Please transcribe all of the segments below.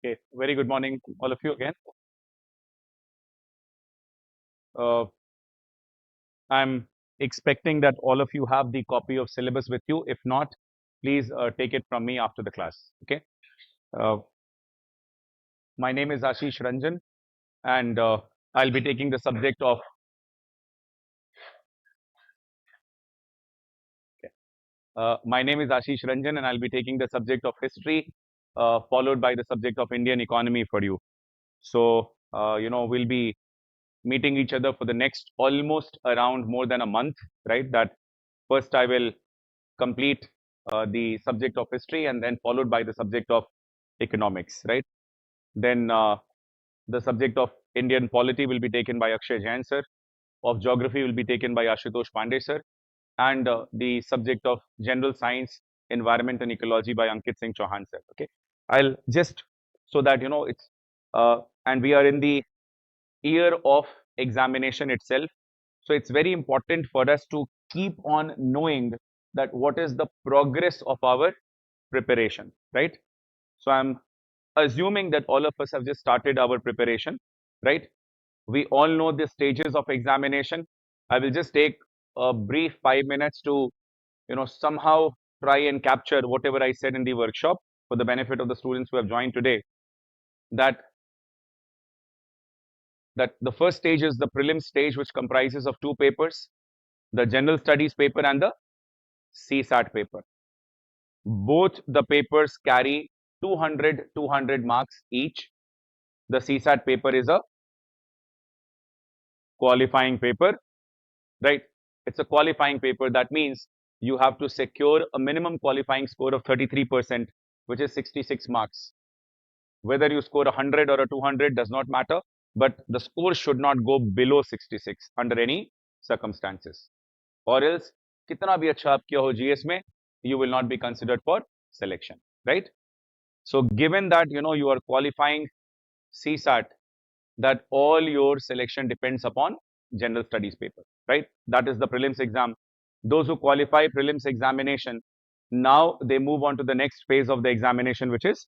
Okay, very good morning, all of you again. Uh, I'm expecting that all of you have the copy of syllabus with you. If not, please take it from me after the class. Okay. Uh, my name is Ashish Ranjan, and I'll be taking the subject of. My name is Ashish Ranjan, and I'll be taking the subject of history, followed by the subject of Indian economy for you. So, we'll be meeting each other for the next almost around more than a month, right? That first I will complete the subject of history and then followed by the subject of economics, right? Then the subject of Indian polity will be taken by Akshay Jain sir, of geography will be taken by Ashutosh Pandey sir, and the subject of general science, environment and ecology by Ankit Singh Chauhan sir. Okay, I'll just so that it's and we are in the year of examination itself. So it's very important for us to keep on knowing that what is the progress of our preparation, right? So I'm assuming that all of us have just started our preparation, right? We all know the stages of examination. I will just take a brief 5 minutes to, somehow try and capture whatever I said in the workshop for the benefit of the students who have joined today. That the first stage is the prelim stage, which comprises of two papers, the general studies paper and the CSAT paper. Both the papers carry 200 marks each. The CSAT paper is a qualifying paper, right? It's a qualifying paper. That means you have to secure a minimum qualifying score of 33%, which is 66 marks. Whether you score 100 or a 200 does not matter, but the score should not go below 66 under any circumstances. Or else, kitna bhi acha aap kiya ho GS mein, you will not be considered for selection, right? So given that you are qualifying CSAT, that all your selection depends upon general studies paper, right? That is the prelims exam. Those who qualify prelims examination, now they move on to the next phase of the examination, which is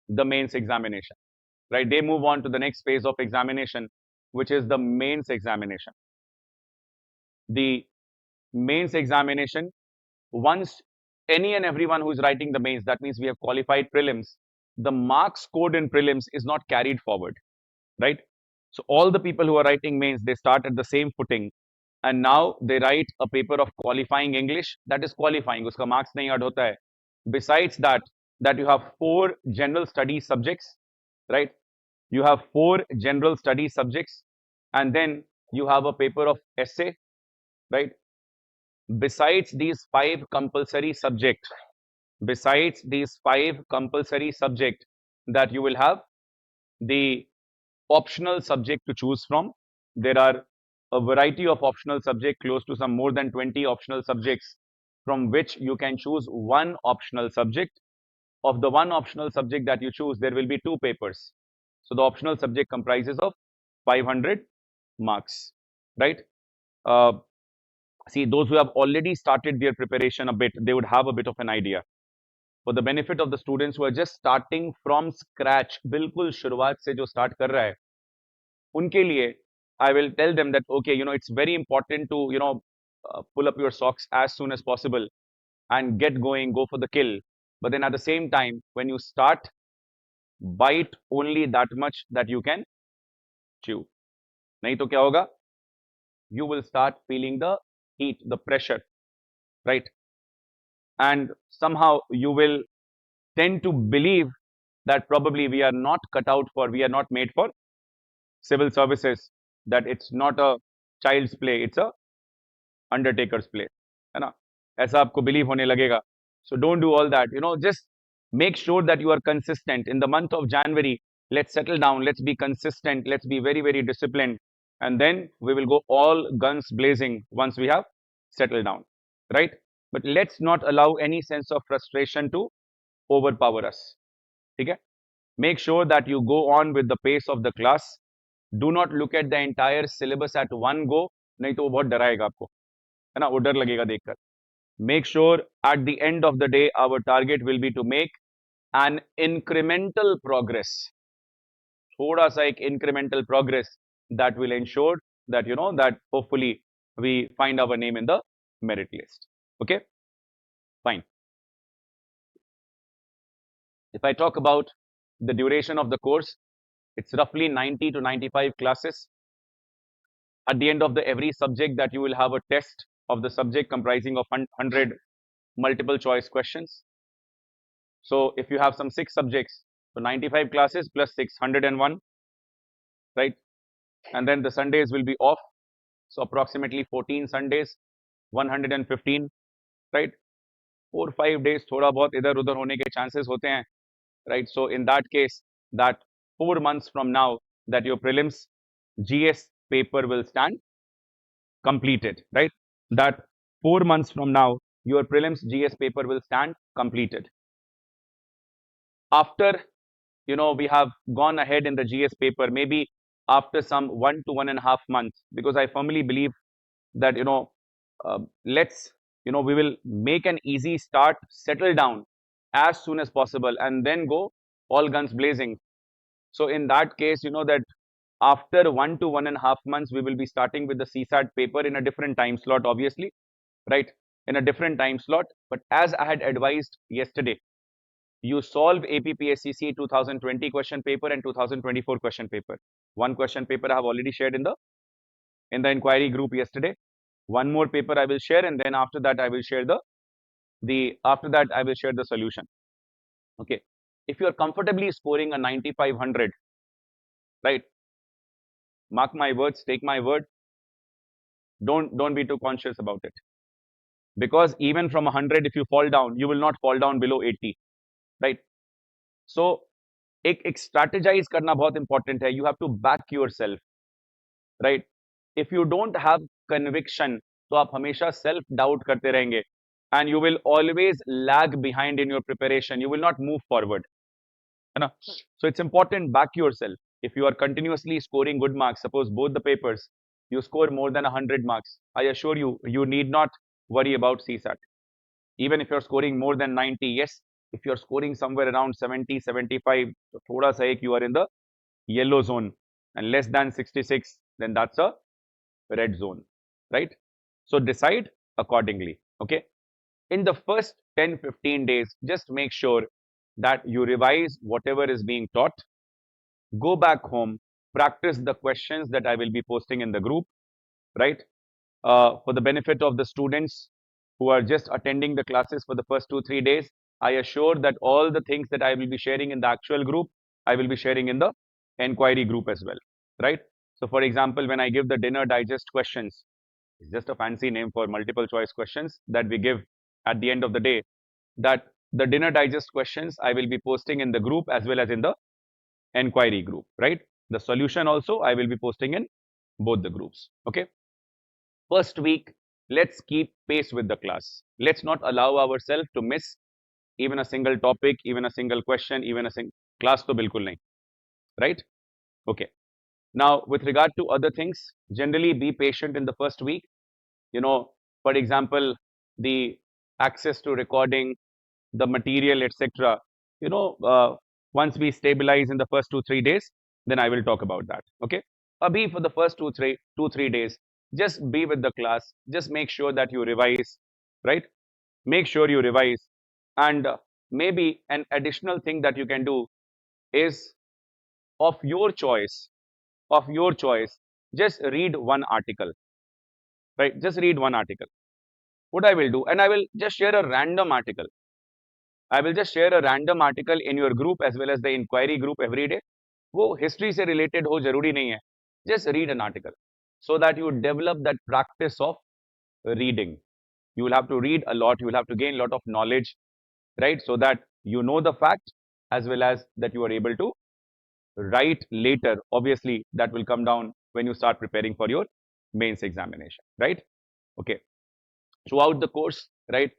the mains examination, right? They move on to the next phase of examination, which is the mains examination. The mains examination, once any and everyone who is writing the mains, that means we have qualified prelims, the marks scored in prelims is not carried forward, right? So all the people who are writing mains, they start at the same footing, and now they write a paper of qualifying English, that is qualifying, uska marks nahi add hota hai. Besides that, you have 4 general study subjects, right? You have 4 general study subjects, and then you have a paper of essay, right? Besides these 5 compulsory subjects, that you will have the optional subject to choose from. There are a variety of optional subjects, close to some more than 20 optional subjects, from which you can choose one optional subject. Of the one optional subject that you choose, there will be 2 papers. So the optional subject comprises of 500 marks, right? See, those who have already started their preparation a bit, they would have a bit of an idea. For the benefit of the students who are just starting from scratch, बिल्कुल शुरुआत से जो start कर रहा है, उनके लिए I will tell them that okay, it's very important to pull up your socks as soon as possible and get going, go for the kill. But then at the same time, when you start, bite only that much that you can chew. नहीं तो क्या होगा? You will start feeling the heat, the pressure, right? And somehow you will tend to believe that probably we are not made for civil services, that it's not a child's play, it's a undertaker's play, है ना? ऐसा आपको believe होने लगेगा. So don't do all that. Just make sure that you are consistent. In the month of January, let's settle down, let's be consistent, let's be very, very disciplined, and then we will go all guns blazing once we have settled down, right? But let's not allow any sense of frustration to overpower us. Okay? Make sure that you go on with the pace of the class. Do not look at the entire syllabus at one go, नहीं तो वो बहुत डराएगा आपको, है ना? वो डर लगेगा देखकर. Make sure at the end of the day, our target will be to make an incremental progress, thoda sa ek incremental progress that will ensure that that hopefully we find our name in the merit list. Okay, fine. If I talk about the duration of the course, it's roughly 90 to 95 classes. At the end of every subject that you will have a test of the subject comprising of 100 multiple choice questions. So if you have some 6 subjects, so 95 classes plus 601, right? And then the Sundays will be off. So approximately 14 Sundays, 115, right? 4-5 days थोड़ा बहुत इधर उधर होने के chances होते हैं, right? So in that case, that 4 months from now, that your prelims GS paper will stand completed, right? That 4 months from now, your prelims GS paper will stand completed. After we have gone ahead in the GS paper, maybe after some 1 to 1.5 months, because I firmly believe that let's we will make an easy start, settle down as soon as possible, and then go all guns blazing. So in that case, that after 1 to 1.5 months, we will be starting with the CSAT paper in a different time slot, obviously, right? In a different time slot. But as I had advised yesterday, you solve APPSCC 2020 question paper and 2024 question paper. One question paper I have already shared in the inquiry group yesterday. One more paper I will share, and then after that I will share the solution. Okay, if you are comfortably scoring a 9500, right? Mark my words, take my word. Don't be too conscious about it, because even from 100, if you fall down, you will not fall down below 80, right? So एक strategize करना बहुत important है. You have to back yourself, right? If you don't have conviction, तो आप हमेशा self doubt करते रहेंगे, and you will always lag behind in your preparation. You will not move forward, है ना? So it's important, back yourself. If you are continuously scoring good marks, suppose both the papers you score more than 100 marks, I assure you, you need not worry about CSAT. Even if you're scoring more than 90, yes, if you're scoring somewhere around 70, 75, so thoda sa ek you are in the yellow zone, and less than 66, then that's a red zone, right? So decide accordingly. Okay, in the first 10-15 days, just make sure that you revise whatever is being taught, go back home, practice the questions that I will be posting in the group, right? For the benefit of the students who are just attending the classes for the first 2-3 days, I assure that all the things that I will be sharing in the actual group, I will be sharing in the inquiry group as well, right? So for example, when I give the dinner digest questions, it's just a fancy name for multiple choice questions that we give at the end of the day, that the dinner digest questions I will be posting in the group as well as in the inquiry group, right? The solution also I will be posting in both the groups. Okay, first week, let's keep pace with the class. Let's not allow ourselves to miss even a single topic, even a single question, even a single class to bilkul nahi, right? Okay, now with regard to other things, generally be patient in the first week. For example, the access to recording, the material, etc. Once we stabilize in the first 2-3 days, then I will talk about that. Okay, abhi for the first 2-3 days, just be with the class, just make sure that you revise, right? Make sure you revise. And maybe an additional thing that you can do is, of your choice, just read one article, right? Just read one article. What I will do, and I will just share a random article. I will just share a random article in your group as well as the inquiry group every day. वो history से related हो जरूरी नहीं है. Just read an article so that you develop that practice of reading. You will have to read a lot. You will have to gain a lot of knowledge, right? So that you know the fact as well as that you are able to write later. Obviously, that will come down when you start preparing for your mains examination, right? Okay. Throughout the course, right,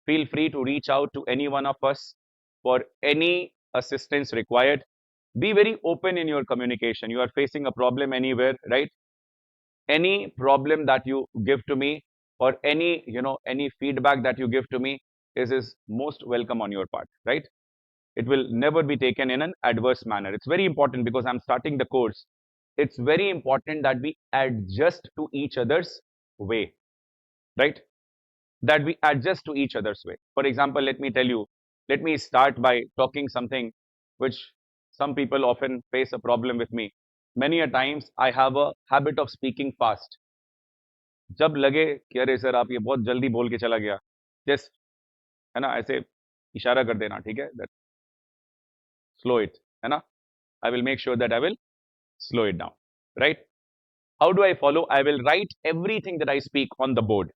feel free to reach out to any one of us for any assistance required. Be very open in your communication. You are facing a problem anywhere, right? Any problem that you give to me, or any feedback that you give to me is most welcome on your part, right? It will never be taken in an adverse manner. It's very important because I'm starting the course. It's very important that we adjust to each other's way, right? That we adjust to each other's way. For example, let me tell you, let me start by talking something which some people often face a problem with me. Many a times I have a habit of speaking fast. जब लगे कि अरे sir आप ये बहुत जल्दी बोल के चला गया, जस्ट है ना ऐसे इशारा कर देना, ठीक है, दैट स्लो इट, है ना, I will make sure that I will slow it down, right? How do I follow? I will write everything that I speak on the board.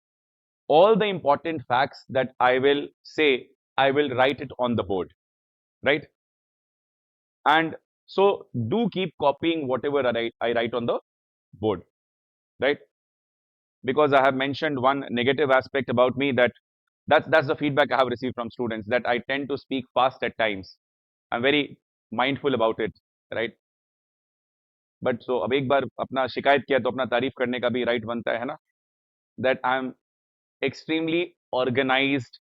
All the important facts that I will say, I will write it on the board, right? And so do keep copying whatever I write on the board, right? Because I have mentioned one negative aspect about me, that's the feedback I have received from students, that I tend to speak fast at times. I'm very mindful about it, right? But so अब एक बार अपना शिकायत किया तो अपना तारीफ करने का भी राइट बनता है ना, that I'm extremely organized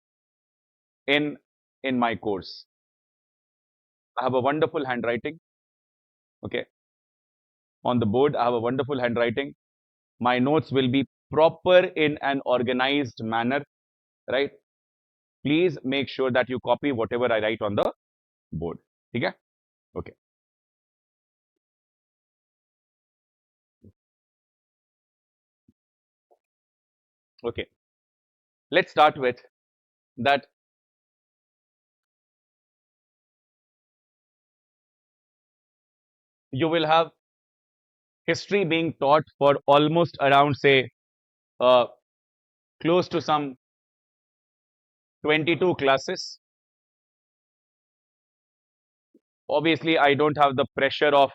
in my course. I have a wonderful handwriting. Okay, on the board I have a wonderful handwriting. My notes will be proper in an organized manner, right? Please make sure that you copy whatever I write on the board. ठीक है? Okay. Okay. Let's start with that. You will have history being taught for almost around, say, close to some 22 classes. Obviously, I don't have the pressure of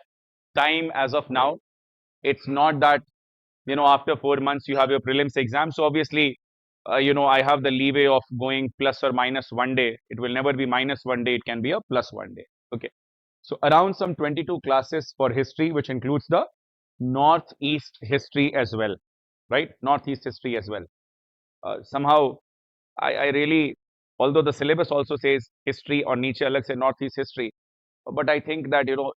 time as of now. It's not that, you know, after 4 months you have your prelims exam. So obviously, you know, I have the leeway of going plus or minus 1 day. It will never be minus 1 day. It can be a plus 1 day. Okay. So around some 22 classes for history, which includes the Northeast history as well, right? Northeast history as well. Somehow, I really, although the syllabus also says history or niche alag se Northeast history, but I think that, you know,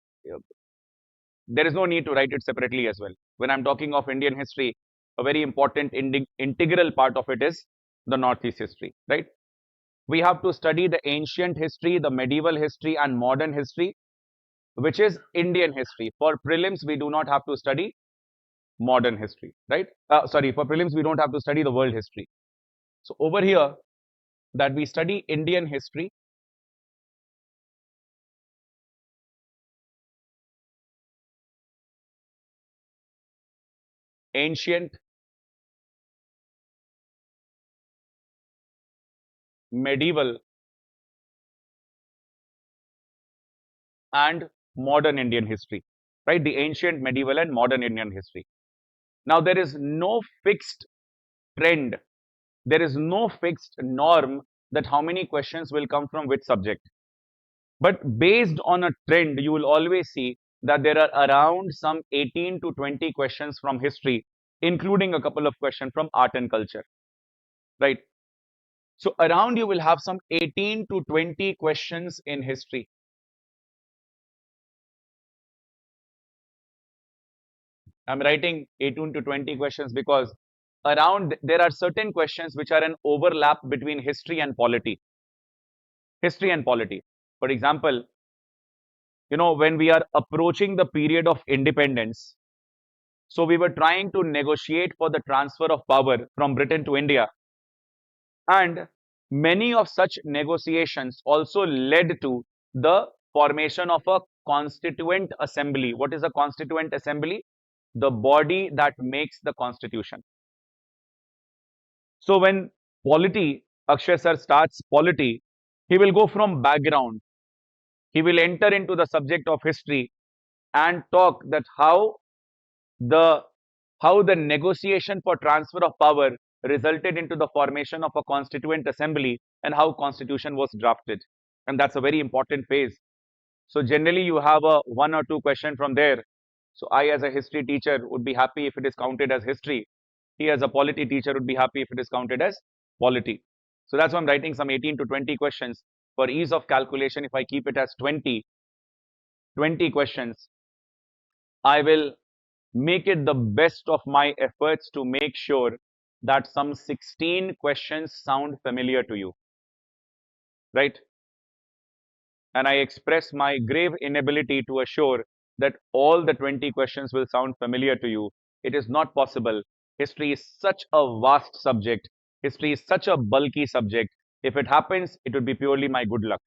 there is no need to write it separately as well. When I'm talking of Indian history, a very important integral part of it is the Northeast history, right? We have to study the ancient history, the medieval history, and modern history, which is Indian history. For prelims, we do not have to study modern history, right? Sorry, for prelims, we don't have to study the world history. So over here, that we study Indian history, ancient, medieval, and modern Indian history, right? The ancient, medieval, and modern Indian history. Now, there is no fixed trend, there is no fixed norm that how many questions will come from which subject. But based on a trend, you will always see that there are around some 18 to 20 questions from history, including a couple of questions from art and culture, right? So around you will have some 18 to 20 questions in history. I'm writing 18 to 20 questions because around there are certain questions which are an overlap between history and polity. History and polity. For example, you know, when we are approaching the period of independence, so we were trying to negotiate for the transfer of power from Britain to India. And many of such negotiations also led to the formation of a constituent assembly. What is a constituent assembly? The body that makes the constitution. So when polity, Akshay sir starts polity, he will go from background. He will enter into the subject of history and talk that the how the negotiation for transfer of power resulted into the formation of a constituent assembly and how constitution was drafted. And that's a very important phase. So generally you have a 1 or 2 question from there. So I as a history teacher would be happy if it is counted as history. He as a polity teacher would be happy if it is counted as polity. So that's why I'm writing some 18 to 20 questions. For ease of calculation, if I keep it as 20 questions, I will make it the best of my efforts to make sure that some 16 questions sound familiar to you, right? And I express my grave inability to assure that all the 20 questions will sound familiar to you. It is not possible. History is such a vast subject. History is such a bulky subject. If it happens, it will be purely my good luck,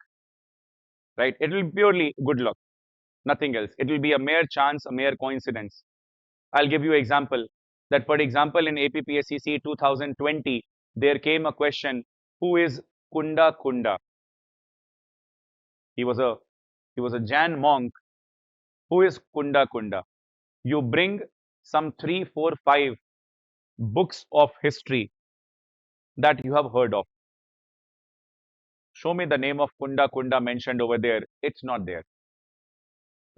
right? It will be purely good luck, nothing else. It will be a mere chance, a mere coincidence. I'll give you an example. That, for example, in APPSCC 2020, there came a question, who is Kunda Kunda? He was a Jain monk. Who is Kunda Kunda? You bring some 3, 4, 5 books of history that you have heard of. Show me the name of Kunda Kunda mentioned over there. It's not there,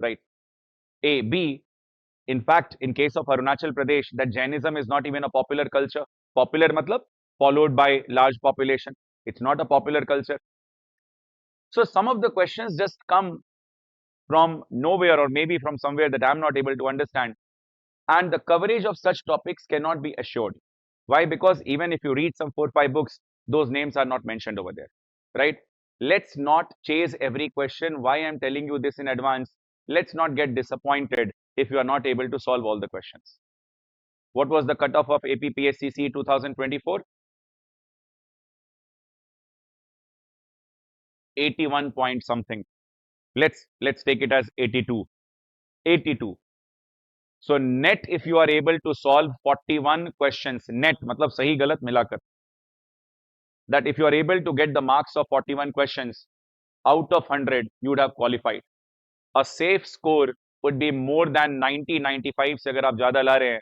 right? A. B. In fact, in case of Arunachal Pradesh, that Jainism is not even a popular culture. Popular matlab followed by large population. It's not a popular culture. So some of the questions just come from nowhere, or maybe from somewhere that I'm not able to understand. And the coverage of such topics cannot be assured. Why? Because even if you read some 4, 5 books, those names are not mentioned over there, right? Let's not chase every question. Why I'm telling you this in advance? Let's not get disappointed if you are not able to solve all the questions. What was the cutoff of APPSCC 2024? 81 point something. Let's take it as 82. 82. So net, if you are able to solve 41 questions, net matlab sahi galat milakar, that if you are able to get the marks of 41 questions out of 100, you would have qualified. A safe score would be more than 90, 95 se agar aap zyada la rahe hain,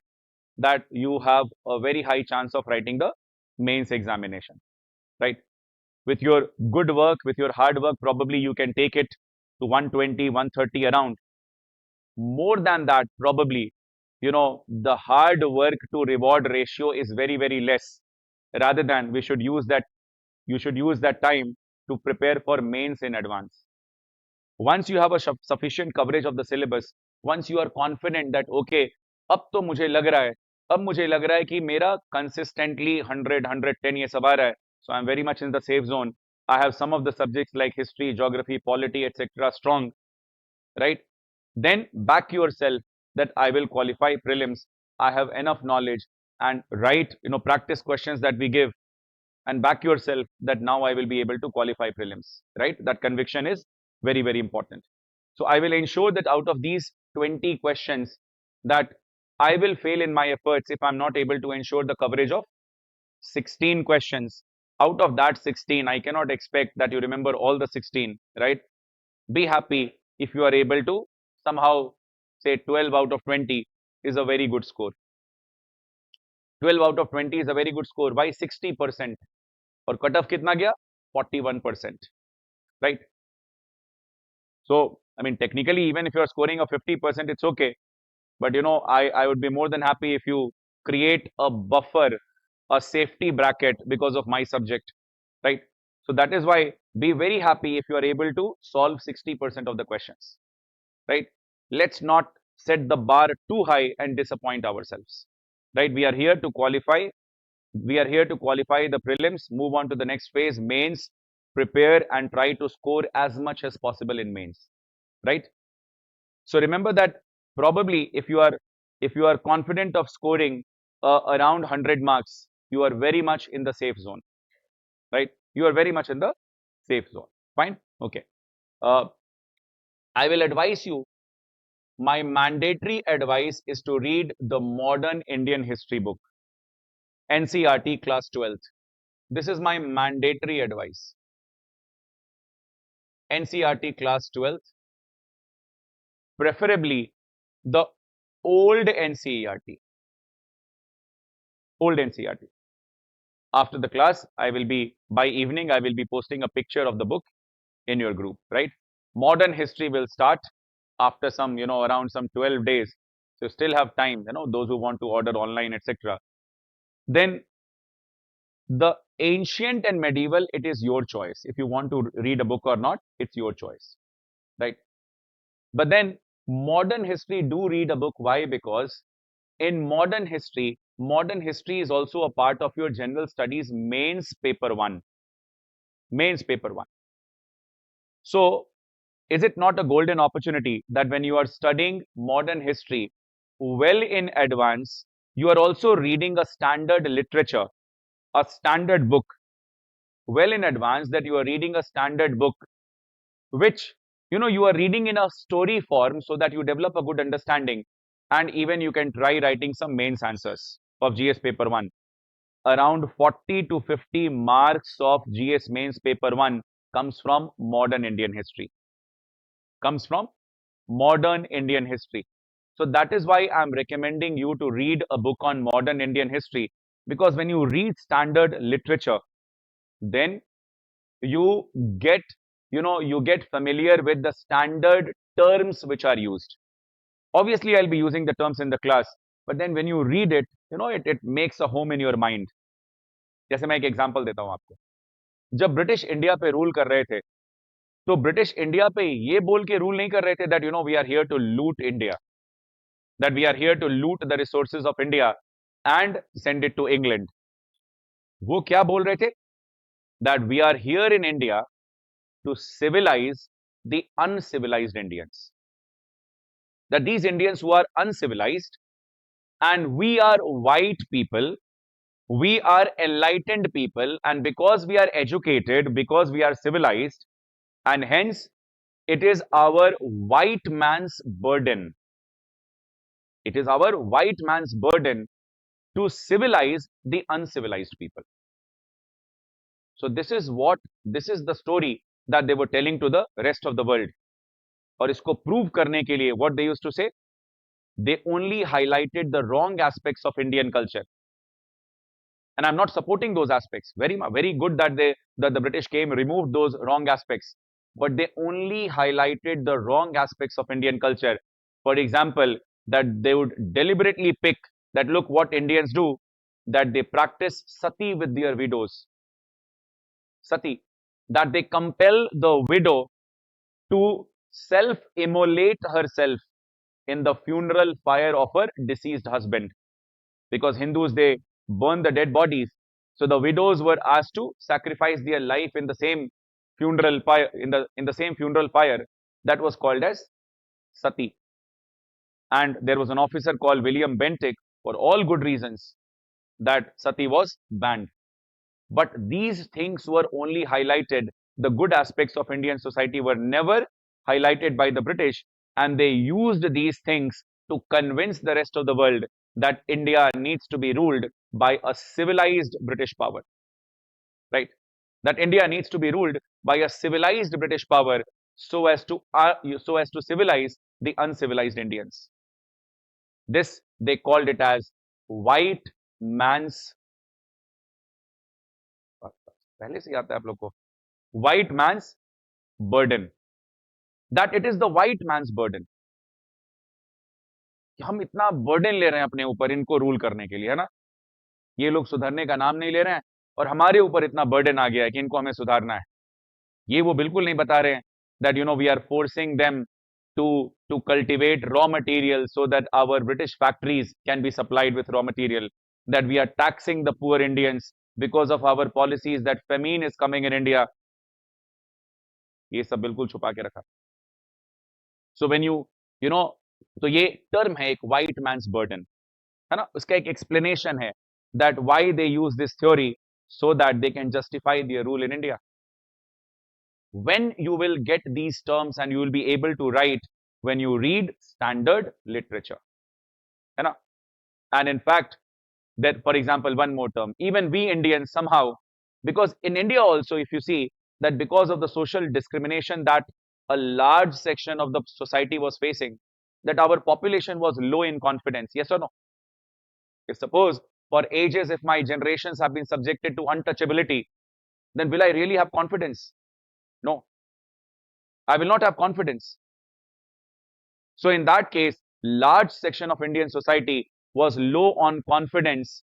that you have a very high chance of writing the mains examination, right? With your good work, with your hard work, probably you can take it to 120, 130 around. More than that, probably, the hard work to reward ratio is very, very less. Rather than we should use that, you should use that time to prepare for mains in advance. Once you have a sufficient coverage of the syllabus, once you are confident that okay, अब तो मुझे लग रहा है, अब मुझे लग रहा है कि मेरा consistently 100, 110 ये सब आ रहा है, so I'm very much in the safe zone. I have some of the subjects like history, geography, polity, etc. strong, right? Then back yourself that I will qualify prelims. I have enough knowledge, and write, practice questions that we give, and back yourself that now I will be able to qualify prelims, right? That conviction is very, very important. So I will ensure that out of these 20 questions, that I will fail in my efforts if I'm not able to ensure the coverage of 16 questions. Out of that 16, I cannot expect that you remember all the 16, right? Be happy if you are able to somehow say 12 out of 20 is a very good score. 12 out of 20 is a very good score. Why 60%? और cut off कितना गया 41%, right? So I mean, technically, even if you are scoring a 50%, it's okay, but I would be more than happy if you create a buffer, a safety bracket because of my subject, right? So that is why, be very happy if you are able to solve 60% of the questions, right? Let's not set the bar too high and disappoint ourselves, right? We are here to qualify the prelims, move on to the next phase, mains, prepare and try to score as much as possible in mains, right? So remember that probably if you are confident of scoring around 100 marks, you are very much in the safe zone, right? You are very much in the safe zone. Fine. Okay. I will advise you, my mandatory advice is to read the modern Indian history book, NCERT class 12th. This is my mandatory advice. NCERT class 12th, preferably the old NCERT. Old NCERT. After the class, by evening, I will be posting a picture of the book in your group, right? Modern history will start after some, around some 12 days. So still have time, those who want to order online, etc. Then the ancient and medieval, it is your choice. If you want to read a book or not, it's your choice, right? But then modern history, do read a book. Why? Because in modern history is also a part of your general studies mains paper 1. Mains paper 1. So is it not a golden opportunity that when you are studying modern history well in advance, you are also reading a standard literature, a standard book well in advance, that you are reading a standard book which you are reading in a story form, so that you develop a good understanding, and even you can try writing some mains answers of GS paper 1. Around 40 to 50 marks of GS mains paper 1 comes from modern Indian history. Comes from modern Indian history. So that is why I'm recommending you to read a book on modern Indian history, because when you read standard literature, then you get you get familiar with the standard terms which are used. Obviously I'll be using the terms in the class, but then when you read it, it makes a home in your mind. जैसे मैं एक example देता हूं आपको. जब British India पे rule कर रहे थे, तो ब्रिटिश इंडिया पे ये बोल के रूल नहीं कर रहे थे that we are here to loot India, that we are here to loot the resources of India and send it to England. वो क्या बोल रहे थे? That we are here in India to civilize the uncivilized Indians. That these Indians who are uncivilized, and we are white people, we are enlightened people, and because we are educated, because we are civilized, and hence it is our white man's burden. It is our white man's burden to civilize the uncivilized people. So this is the story that they were telling to the rest of the world. और इसको prove करने के लिए what they used to say, they only highlighted the wrong aspects of Indian culture. And I'm not supporting those aspects. Very good that the British came, removed those wrong aspects, but they only highlighted the wrong aspects of Indian culture. For example, that they would deliberately pick that, look what Indians do, that they practice sati with their widows. Sati, that they compel the widow to self-immolate herself in the funeral fire of her deceased husband. Because Hindus, they burn the dead bodies, so the widows were asked to sacrifice their life in the same funeral fire, in the same funeral fire that was called as sati. And there was an officer called William Bentinck, for all good reasons, that sati was banned. But these things were only highlighted. The good aspects of Indian society were never highlighted by the British, and they used these things to convince the rest of the world that India needs to be ruled by a civilized British power, right? That India needs to be ruled by a civilized British power, so as to civilize the uncivilized Indians. This, they called it as white man's, पहले से आता है आप लोग को, white man's burden. That it is the white man's burden. हम इतना burden ले रहे हैं अपने ऊपर इनको रूल करने के लिए, है ना? ये लोग सुधरने का नाम नहीं ले रहे हैं, और हमारे ऊपर इतना बर्डन आ गया है कि इनको हमें सुधारना है. ये वो बिल्कुल नहीं बता रहे हैं that we are forcing them to cultivate raw material so that our British factories can be supplied with raw material, that we are taxing the poor Indians because of our policies, that famine is coming in India. ये सब बिल्कुल छुपा के रखा. So when तो ये term है एक white man's burden, है ना? उसका एक explanation है that why they use this theory, so that they can justify their rule in India. When you will get these terms and you will be able to write when you read standard literature, है ना? And in fact, that, for example, one more term, even we Indians somehow, because in India also, if you see that because of the social discrimination that a large section of the society was facing, that our population was low in confidence. Yes or no? If suppose for ages, if my generations have been subjected to untouchability, then will I really have confidence? No, I will not have confidence. So in that case, large section of Indian society was low on confidence,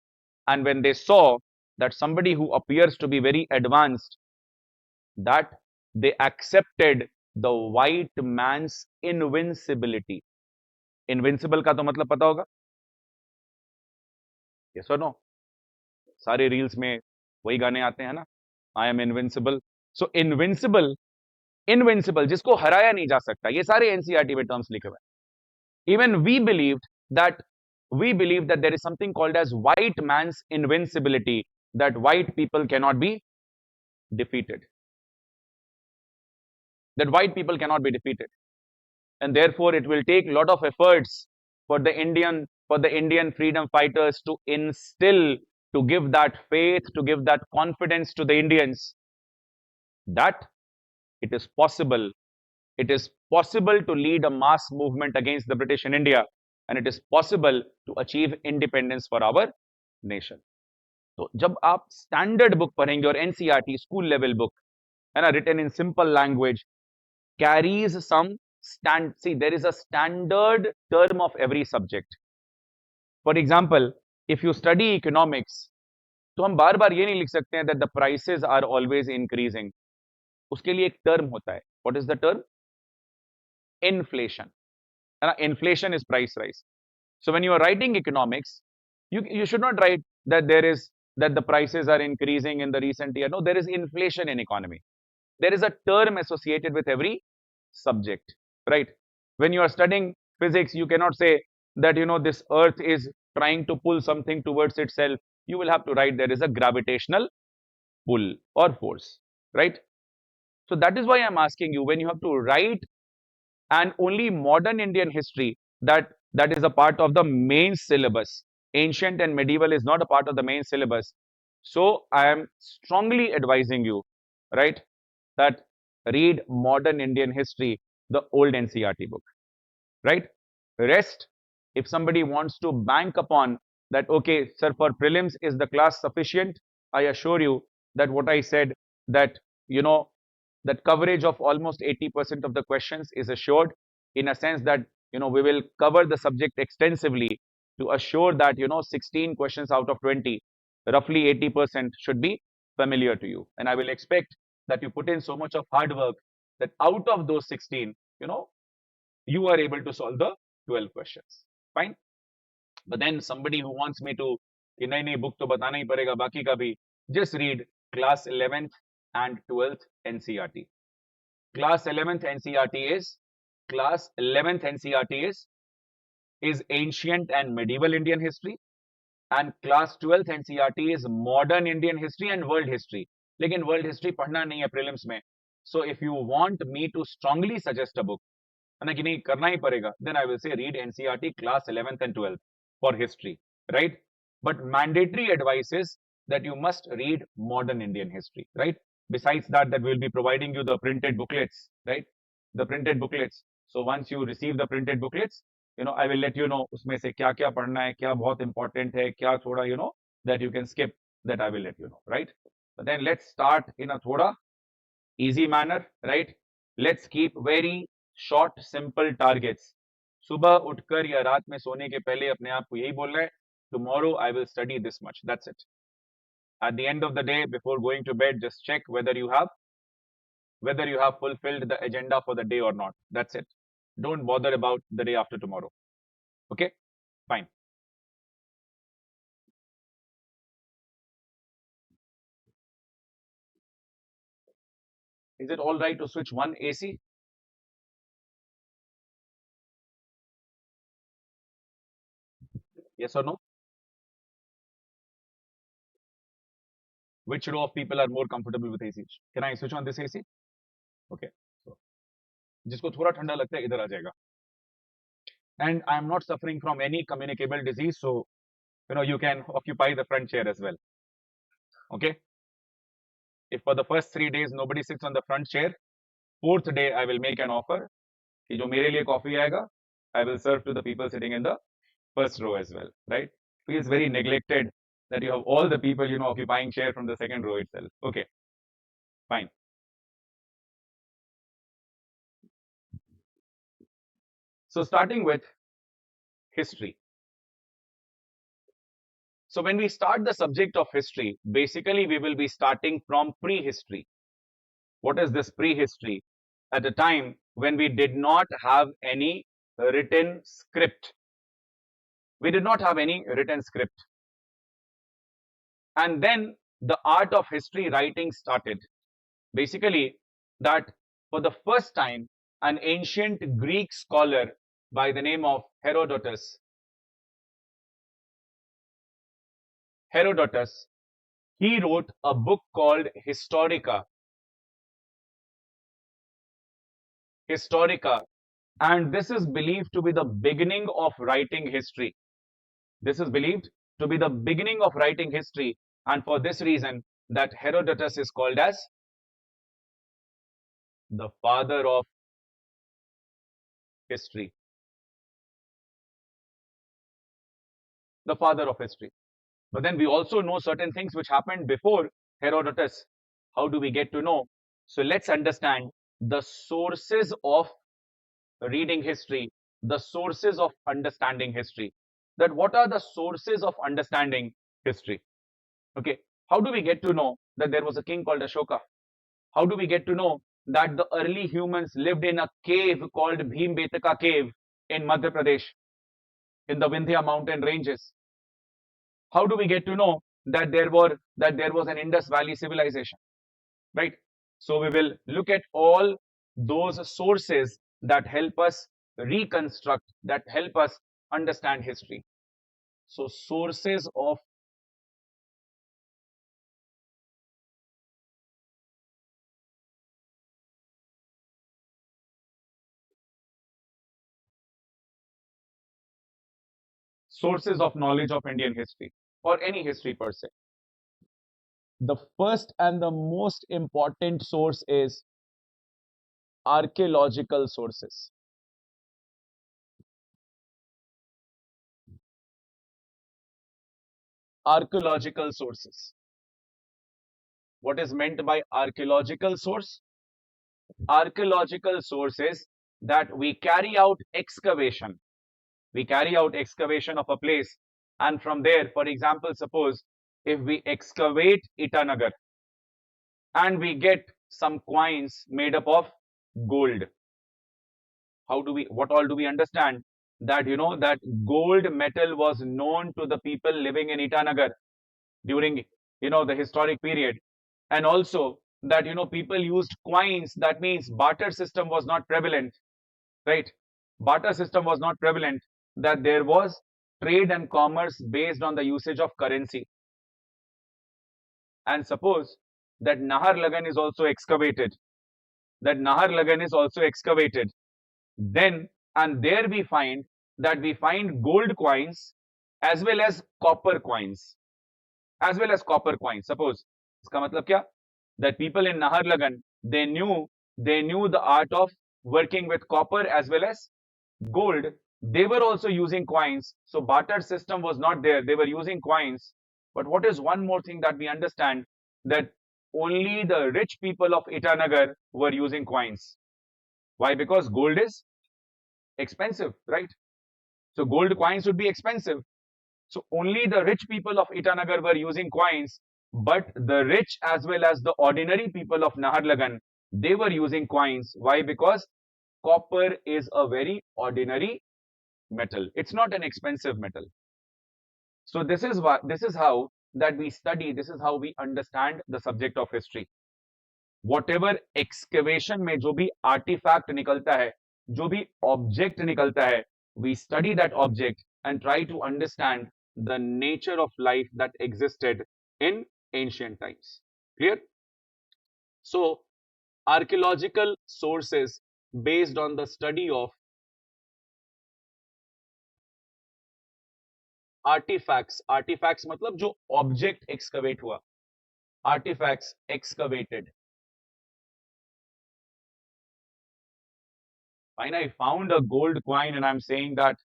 and when they saw that somebody who appears to be very advanced, that they accepted the white man's invincibility. Invincible का तो मतलब पता होगा? Yes or no? सारे reels में वही गाने आते हैं ना, I am invincible. So invincible, invincible जिसको हराया नहीं जा सकता, ये सारे एनसीईआरटी में टर्म्स लिखे हुए हैं. Even we believe that there is something called as white man's invincibility, that white people cannot be defeated, that white people cannot be defeated, and therefore it will take a lot of efforts for the Indian freedom fighters to instill, to give that faith, to give that confidence to the Indians that it is possible. It is possible to lead a mass movement against the British in India, and it is possible to achieve independence for our nation. तो जब आप standard book पढ़ेंगे और NCERT school level book है ना, written in simple language, carries some see, there is a standard term of every subject. For example, if you study economics, तो हम बार बार ये नहीं लिख सकते हैं that the prices are always increasing. उसके लिए एक टर्म होता है. What is the term? Inflation. Inflation is price rise. So when you are writing economics, you should not write that the prices are increasing in the recent year. No, there is inflation in economy. There is a term associated with every subject, right? When you are studying physics, you cannot say that this earth is trying to pull something towards itself. You will have to write there is a gravitational pull or force, right? So that is why I'm asking you, when you have to write and only modern Indian history, that is a part of the main syllabus. Ancient and medieval is not a part of the main syllabus. So I am strongly advising you, right, that read modern Indian history, the old NCERT book, right? Rest, if somebody wants to bank upon that, okay, sir, for prelims is the class sufficient? I assure you that what I said, that that coverage of almost 80% of the questions is assured, in a sense that we will cover the subject extensively to assure that 16 questions out of 20, roughly 80% should be familiar to you. And I will expect that you put in so much of hard work that out of those 16, you are able to solve the 12 questions. Fine. But then somebody who wants me to, कि नहीं नहीं book तो बताना ही पड़ेगा बाकी का भी, just read class 11th and 12th NCERT. Class 11th NCERT is ancient and medieval Indian history, and class 12th NCERT is modern Indian history and world history. लेकिन world history पढ़ना नहीं है prelims में. So if you want me to strongly suggest a book, है ना कि नहीं करना ही पड़ेगा, then I will say read NCERT class 11th and 12th for history, right? But mandatory advice is that you must read modern Indian history, right? Besides that we will be providing you the printed booklets, right? The printed booklets. So once you receive the printed booklets, I will let you know उसमें से क्या क्या पढ़ना है, क्या बहुत important है, क्या थोड़ा that you can skip, that I will let you know, right? But then let's start in a थोड़ा easy manner, right? Let's keep very short, simple targets. सुबह उठकर या रात में सोने के पहले अपने आप को यही बोलना है, tomorrow I will study this much. That's it. At the end of the day, before going to bed, just check whether you have fulfilled the agenda for the day or not. That's it. Don't bother about the day after tomorrow. Okay? Fine. Is it all right to switch one AC? Yes or no? Which row of people are more comfortable with AC? Can I switch on this AC? Okay. So, जिसको थोड़ा ठंडा लगता है इधर आ जाएगा. And I am not suffering from any communicable disease, so you can occupy the front chair as well. Okay? If for the first 3 days nobody sits on the front chair, fourth day I will make an offer कि जो मेरे लिए coffee आएगा, I will serve to the people sitting in the first row as well, right? Feels very neglected that you have all the people occupying chair from the second row itself. Okay, fine. So starting with history. So when we start the subject of history, basically we will be starting from prehistory. What is this prehistory? At a time when we did not have any written script. We did not have any written script. And then the art of history writing started. Basically, that for the first time, an ancient Greek scholar by the name of Herodotus, he wrote a book called Historica, and this is believed to be the beginning of writing history. This is believed to be the beginning of writing history, and for this reason, that Herodotus is called as the father of history. The father of history. But then we also know certain things which happened before Herodotus. How do we get to know? So let's understand the sources of reading history, the sources of understanding history. That what are the sources of understanding history? Okay, how do we get to know that there was a king called Ashoka? How do we get to know that the early humans lived in a cave called Bhimbetaka cave in Madhya Pradesh, in the Vindhya mountain ranges? How do we get to know that there was an Indus Valley civilization, right? So we will look at all those sources that help us reconstruct, that help us understand history. So sources of knowledge of Indian history or any history per se. The first and the most important source is archaeological sources. Archaeological sources. What is meant by archaeological source? Archaeological sources that we carry out excavation. We carry out excavation of a place, and from there, for example, suppose if we excavate Itanagar and we get some coins made up of gold, what all do we understand? That that gold metal was known to the people living in Itanagar during the historic period, and also that people used coins. That means barter system was not prevalent, right? Barter system was not prevalent, that there was trade and commerce based on the usage of currency. And suppose that Nahar Lagan is also excavated, then and there we find gold coins as well as copper coins, suppose iska matlab kya, that people in Nahar Lagan, they knew the art of working with copper as well as gold. They were also using coins, so barter system was not there, they were using coins. But what is one more thing that we understand, that only the rich people of Itanagar were using coins. Why? Because gold is expensive, right? So gold coins would be expensive. So only the rich people of Itanagar were using coins, but the rich as well as the ordinary people of Naharlagan, they were using coins. Why? Because copper is a very ordinary metal. It's not an expensive metal. So this is how that we study, this is how we understand the subject of history. Whatever excavation में जो भी artifact निकलता है, जो भी object निकलता है, we study that object and try to understand the nature of life that existed in ancient times. Clear? So archaeological sources based on the study of artifacts मतलब जो object excavate हुआ, artifacts excavated. Fine, I found a gold coin and I'm saying that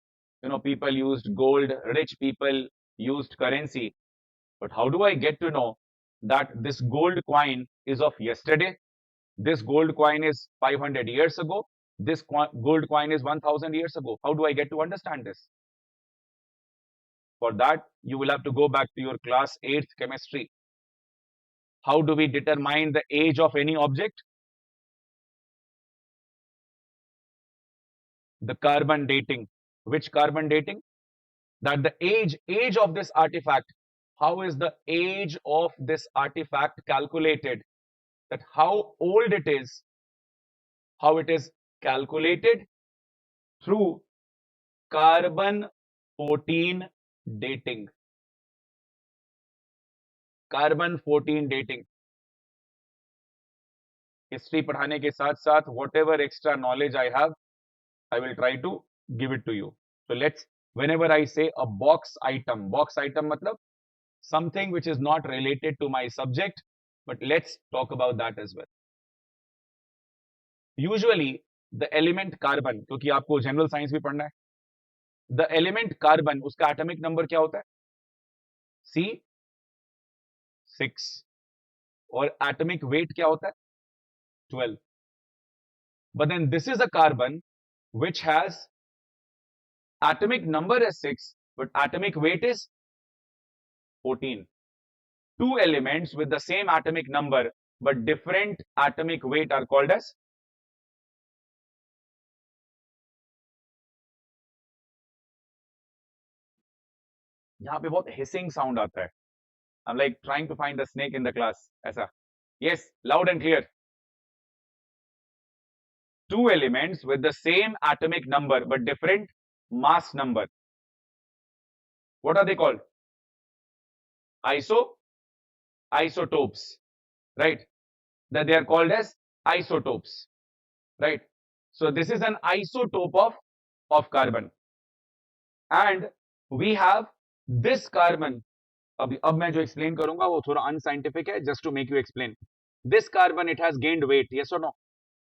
people used gold, rich people used currency. But how do I get to know that this gold coin is of yesterday? This gold coin is 500 years ago. This gold coin is 1000 years ago. How do I get to understand this? For that, you will have to go back to your class 8th chemistry. How do we determine the age of any object? The carbon dating. Which carbon dating? That the age of this artifact. How is the age of this artifact calculated? That how old it is, how it is calculated through carbon 14 dating. Carbon 14 dating. History पढ़ाने के साथ साथ whatever extra knowledge I have, I will try to give it to you. So let's, whenever I say a box item matlab something which is not related to my subject, but let's talk about that as well. Usually the element carbon, क्योंकि आपको general science भी पढ़ना है, the element carbon उसका atomic number क्या होता है? C6 और atomic weight क्या होता है? 12. But then this is a carbon which has atomic number as 6, but atomic weight is 14. Two elements with the same atomic number but different atomic weight are called as यहाँ पे बहुत hissing sound आता है. I'm like trying to find the snake in the class. ऐसा. Yes, loud and clear. Two elements with the same atomic number but different mass number. What are they called? Isotopes, right? That they are called as isotopes, right? So this is an isotope of carbon, and we have this carbon. अब मैं जो explain करूंगा वो थोड़ा unscientific है, just to make you explain. This carbon, it has gained weight, yes or no?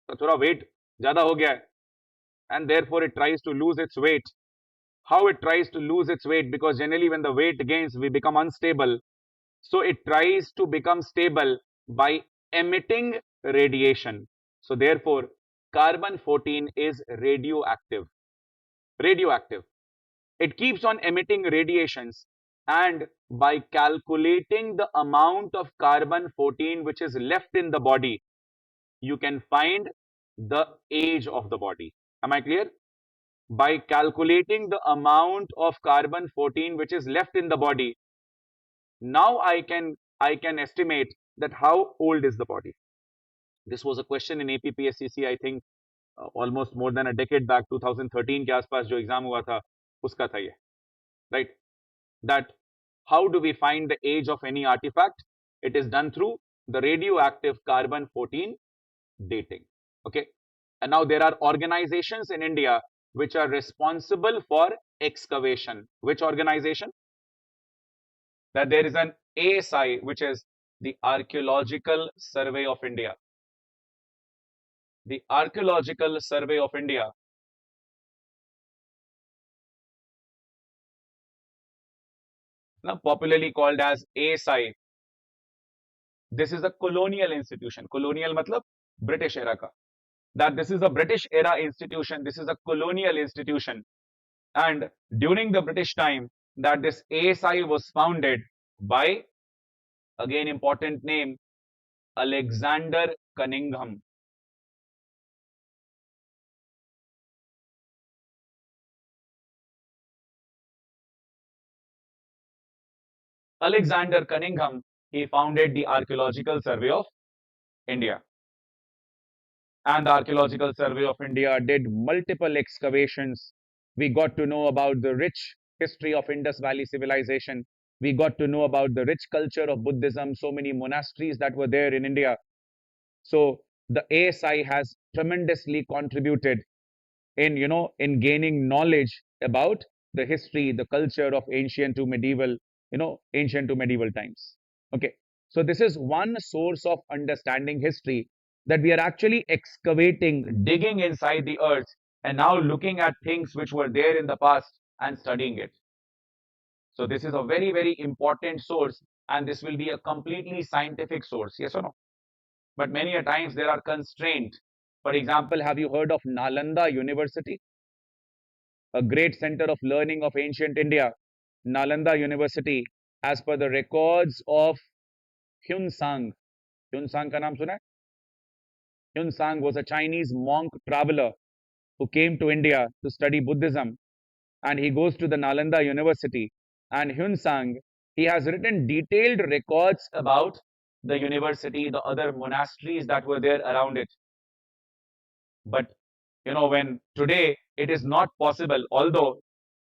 तो थोड़ा weight ज़्यादा हो गया है, and therefore it tries to lose its weight. How it tries to lose its weight? Because generally when the weight gains, we become unstable. So it tries to become stable by emitting radiation. So therefore, carbon 14 is radioactive. Radioactive. It keeps on emitting radiations, and by calculating the amount of carbon 14 which is left in the body, you can find the age of the body. Am I clear? By calculating the amount of carbon 14 which is left in the body, now I can estimate that how old is the body. This was a question in APPSCC, I think almost more than a decade back, 2013 के आसपास जो exam हुआ था उसका था ये, right? That how do we find the age of any artifact? It is done through the radioactive carbon 14 dating. Okay, and now there are organizations in India which are responsible for excavation. Which organization? That there is an ASI, which is the Archaeological Survey of India. The Archaeological Survey of India. Now popularly called as ASI. This is a colonial institution. Colonial matlab British era ka. That this is a British era institution. This is a colonial institution. And during the British time, that this ASI was founded by, again important name, Alexander Cunningham. Alexander Cunningham, he founded the Archaeological Survey of India. And the Archaeological Survey of India did multiple excavations. We got to know about the rich history of Indus Valley civilization. We got to know about the rich culture of Buddhism, so many monasteries that were there in India. So the ASI has tremendously contributed in, in gaining knowledge about the history, the culture of ancient to medieval, ancient to medieval times. Okay, so this is one source of understanding history, that we are actually excavating, digging inside the earth, and now looking at things which were there in the past and studying it. So this is a very, very important source, and this will be a completely scientific source, yes or no? But many a times there are constraints. For example, have you heard of Nalanda University? A great center of learning of ancient India. Nalanda University, as per the records of Hyun Sang. Hyun Sang का नाम सुना है? Hyun Sang was a Chinese monk traveler who came to India to study Buddhism, and he goes to the Nalanda University. And Hyun Sang, he has written detailed records about the university, the other monasteries that were there around it. But when today it is not possible, although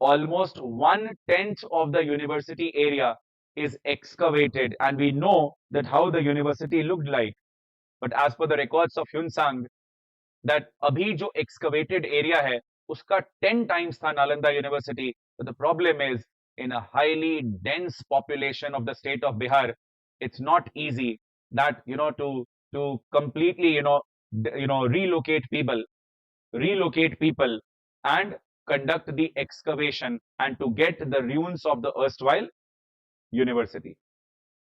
almost 1/10 of the university area is excavated, and we know that how the university looked like. But as per the records of Hyun Sang, that abhi jo excavated area hai, uska 10 times tha Nalanda University. But the problem is, in a highly dense population of the state of Bihar, it's not easy that to completely relocate people and conduct the excavation and to get the ruins of the erstwhile university,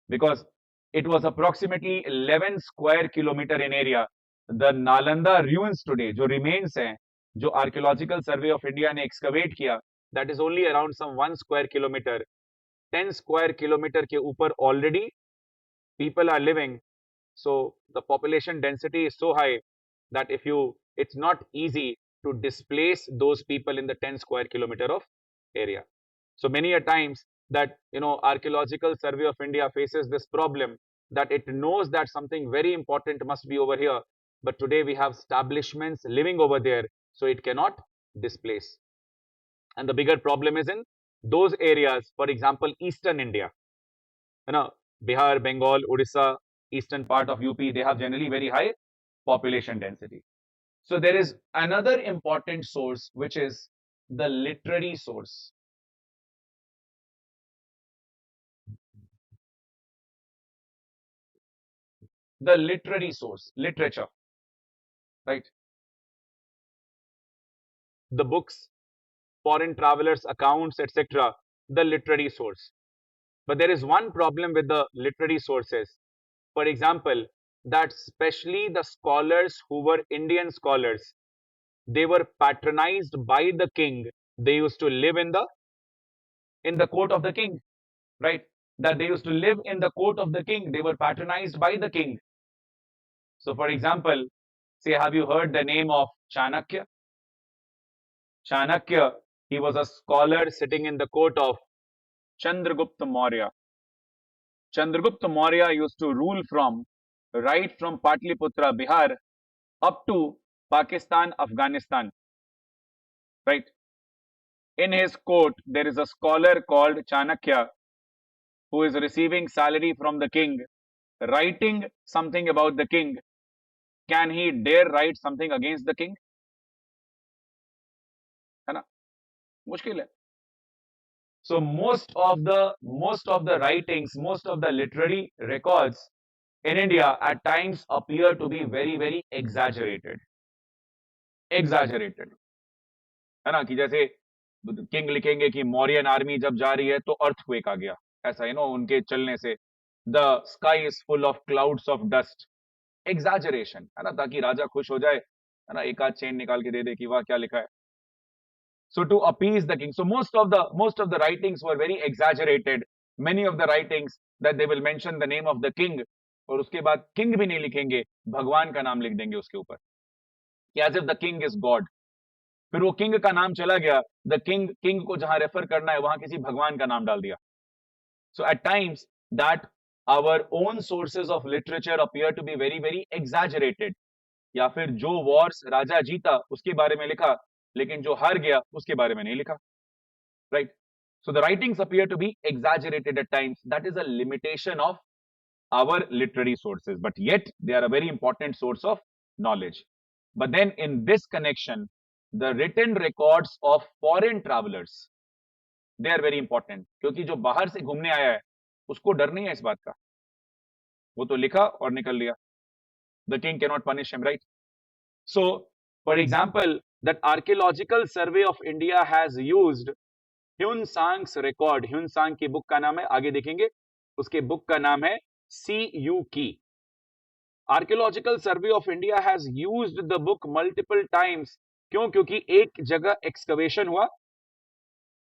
because it was approximately 11 square kilometer in area. The Nalanda ruins today, जो remains हैं, जो Archaeological Survey of India ने excavate किया, that is only around some 1 square kilometer. 10 square kilometer के ऊपर already people are living. So the population density is so high that it's not easy to displace those people in the 10 square kilometer of area. So many a times that Archaeological Survey of India faces this problem, that it knows that something very important must be over here, but today we have establishments living over there, so it cannot displace. And the bigger problem is in those areas, for example, Eastern India, Bihar, Bengal, Odisha, eastern part of UP, they have generally very high population density. So there is another important source, which is the literary source. The literary source, literature, right? The books, foreign travelers' accounts, etc., the literary source. But there is one problem with the literary sources. For example, that especially the scholars who were Indian scholars, they were patronized by the king. They used to live in the court of the king, right? That they used to live in the court of the king. They were patronized by the king. So, for example, say, have you heard the name of Chanakya? Chanakya, he was a scholar sitting in the court of Chandragupta Maurya. Chandragupta Maurya used to rule right from Patliputra, Bihar, up to Pakistan, Afghanistan, right? In his court, there is a scholar called Chanakya who is receiving salary from the king, writing something about the king. Can he dare write something against the king? है ना? मुश्किल है. So most of the writings, most of the literary records in India at times appear to be very, very exaggerated. है ना, कि जैसे king लिखेंगे कि मौर्यन आर्मी जब जा रही है तो अर्थक्वेक आ गया, ऐसा उनके चलने से. The sky is full of clouds of dust. Exaggeration, है ना, ताकि राजा खुश हो जाए, है ना, एक आध चेन निकाल के दे दे कि वाह क्या लिखा है. So to appease the king, so most of the writings were very exaggerated. Many of the writings that they will mention the name of the king, और उसके बाद king भी नहीं लिखेंगे, भगवान का नाम लिख देंगे उसके ऊपर, as if the king is God. फिर वो किंग का नाम चला गया, द किंग को जहां रेफर करना है वहां किसी भगवान का नाम डाल दिया. So at times that our own sources of literature appear to be very, very exaggerated. या फिर जो wars राजा जीता उसके बारे में लिखा, लेकिन जो हार गया उसके बारे में नहीं लिखा, right? So the writings appear to be exaggerated at times. That is a limitation of our literary sources, but yet they are a very important source of knowledge. But then in this connection, the written records of foreign travelers, they are very important, क्योंकि जो बाहर से घूमने आया है उसको डर नहीं है इस बात का, वो तो लिखा और निकल लिया. The king cannot punish him, right? So, for example, that Archaeological Survey of India has used Hyun Sang's record. Hyun Sang की बुक का नाम है, आगे देखेंगे, उसके बुक का नाम है CU की. Archaeological Survey of India has used the book multiple times. क्यों? क्योंकि एक जगह excavation हुआ,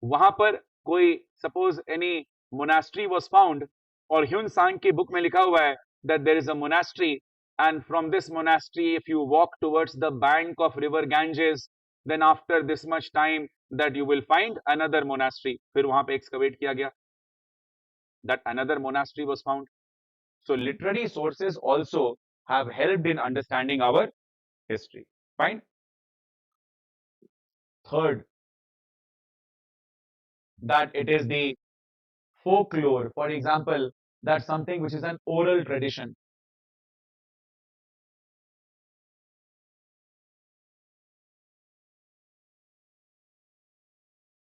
वहां पर कोई suppose any monastery was found, और ह्यून सांग की बुक में लिखा हुआ है that there is a monastery, and from this monastery if you walk towards the bank of river Ganges, then after this much time that you will find another monastery. फिर वहां पे excavate किया गया, that another monastery was found. So literary sources also have helped in understanding our history. Fine. Third, that it is the folklore. For example, that's something which is an oral tradition.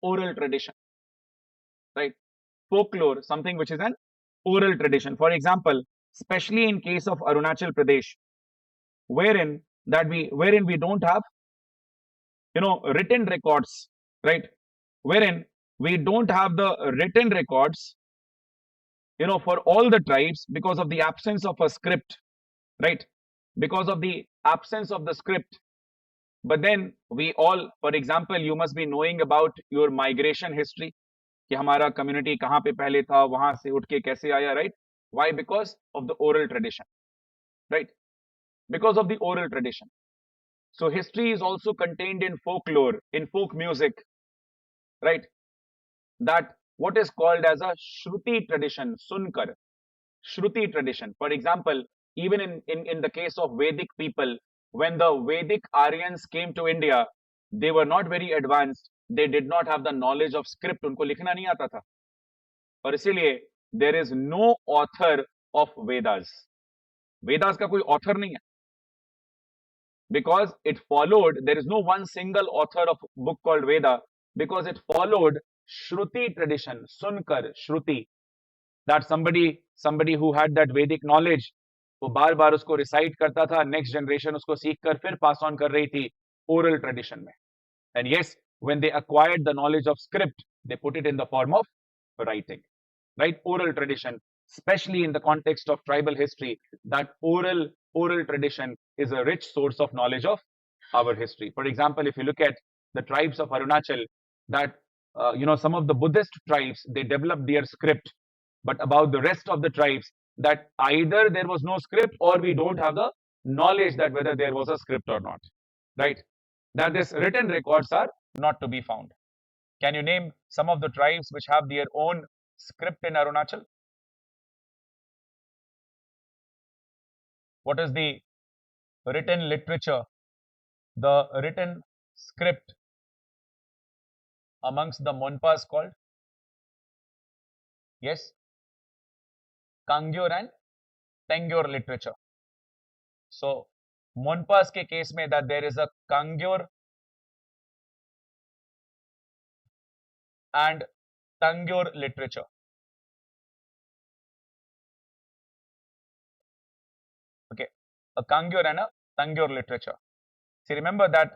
Oral tradition, right? Folklore, something which is an oral tradition. For example, especially in case of Arunachal Pradesh, wherein we don't have written records, right? Wherein we don't have the written records for all the tribes because of the absence of a script, right? Because of the absence of the script. But then we all, for example, you must be knowing about your migration history, कि हमारा community कहाँ पे पहले था, वहां से उठ के कैसे आया, right? Why? Because of the oral tradition, right? Because of the oral tradition. So history is also contained in folklore, in folk music, right? That what is called as a Shruti tradition, Sunkar, Shruti tradition. For example, even in the case of Vedic people, when the Vedic Aryans came to India, they were not very advanced. They did not have the knowledge of script. उनको लिखना नहीं आता था, और इसीलिए there is no author of Vedas. Vedas का कोई author नहीं है, because it followed. There is no one single author of book called Veda, because it followed Shruti tradition, Sunkar, Shruti. That somebody who had that Vedic knowledge, वो बार बार उसको recite करता था, next generation उसको सीख कर फिर पास ऑन कर रही थी ओरल ट्रेडिशन में. And yes, when they acquired the knowledge of script, they put it in the form of writing, right? Oral tradition, especially in the context of tribal history, that oral tradition is a rich source of knowledge of our history. For example, if you look at the tribes of Arunachal, that some of the Buddhist tribes, they developed their script, but about the rest of the tribes, that either there was no script or we don't have the knowledge that whether there was a script or not, right? That these written records are not to be found. Can you name some of the tribes which have their own script in Arunachal? What is the written literature, the written script amongst the Monpas called? Yes, Kangyur and Tengyur literature. So Monpas के case में that there is a Kangyur and Tangyur literature. Okay, a Kangyur and a Tangyur literature. See, remember that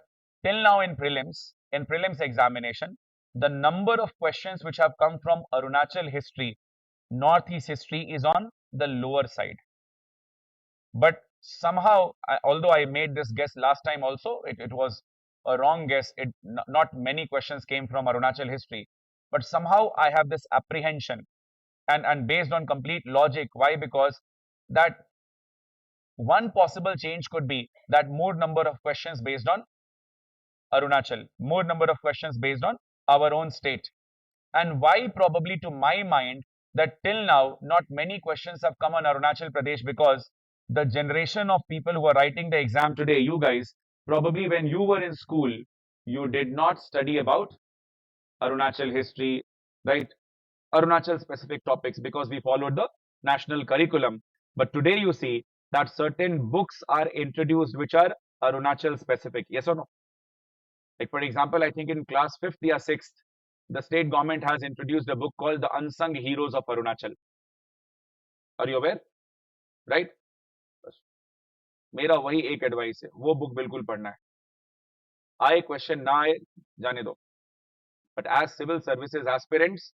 till now in prelims examination, the number of questions which have come from Arunachal history, Northeast history, is on the lower side. But somehow, although I made this guess last time also, it was a wrong guess. Not many questions came from Arunachal history. But somehow I have this apprehension, and based on complete logic. Why? Because that one possible change could be that more number of questions based on Arunachal, more number of questions based on our own state. And why? Probably to my mind, that till now not many questions have come on Arunachal Pradesh, because the generation of people who are writing the exam today, you guys, probably when you were in school, you did not study about Arunachal history, right? Arunachal specific topics, because we followed the national curriculum. But today you see that certain books are introduced which are Arunachal specific. Yes or no? Like for example, I think in class 5th or 6th, the state government has introduced a book called The Unsung Heroes of Arunachal. Are you aware? Right? मेरा वही एक advice है, वो book बिल्कुल पढ़ना है. आए question ना आए जाने दो. But as civil services aspirants,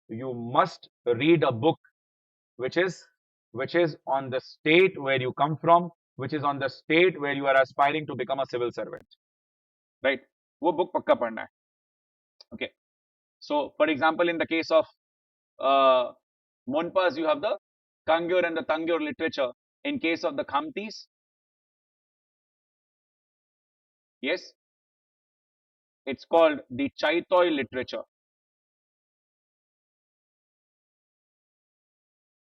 you must read a book which is on the state where you come from, which is on the state where you are aspiring to become a civil servant, right? वो book पक्का पढ़ना है. Okay. So, for example, in the case of Monpas, you have the Kangyur and the Tangyur literature. In case of the Khamtis, yes, it's called the Chaitoi literature.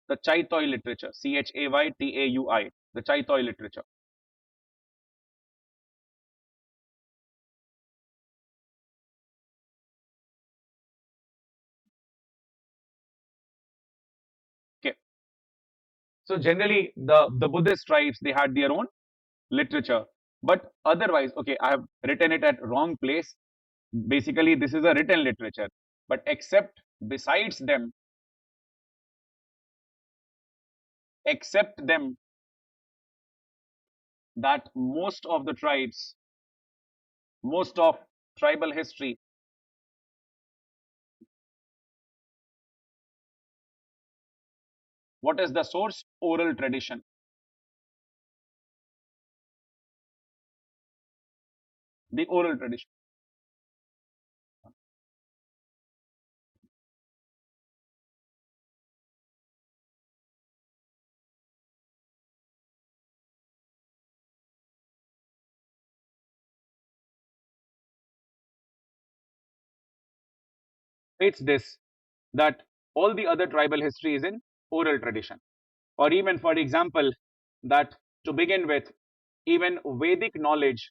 The Chaitoi literature, Chaytaui, the Chaitoi literature. Okay. So generally, the Buddhist tribes, they had their own literature, but otherwise, okay, I have written it at wrong place. Basically, this is a written literature, but except them, that most of the tribes, most of tribal history, what is the source? Oral tradition. The oral tradition. It's this, that all the other tribal history is in oral tradition. Or even, for example, that to begin with, even Vedic knowledge,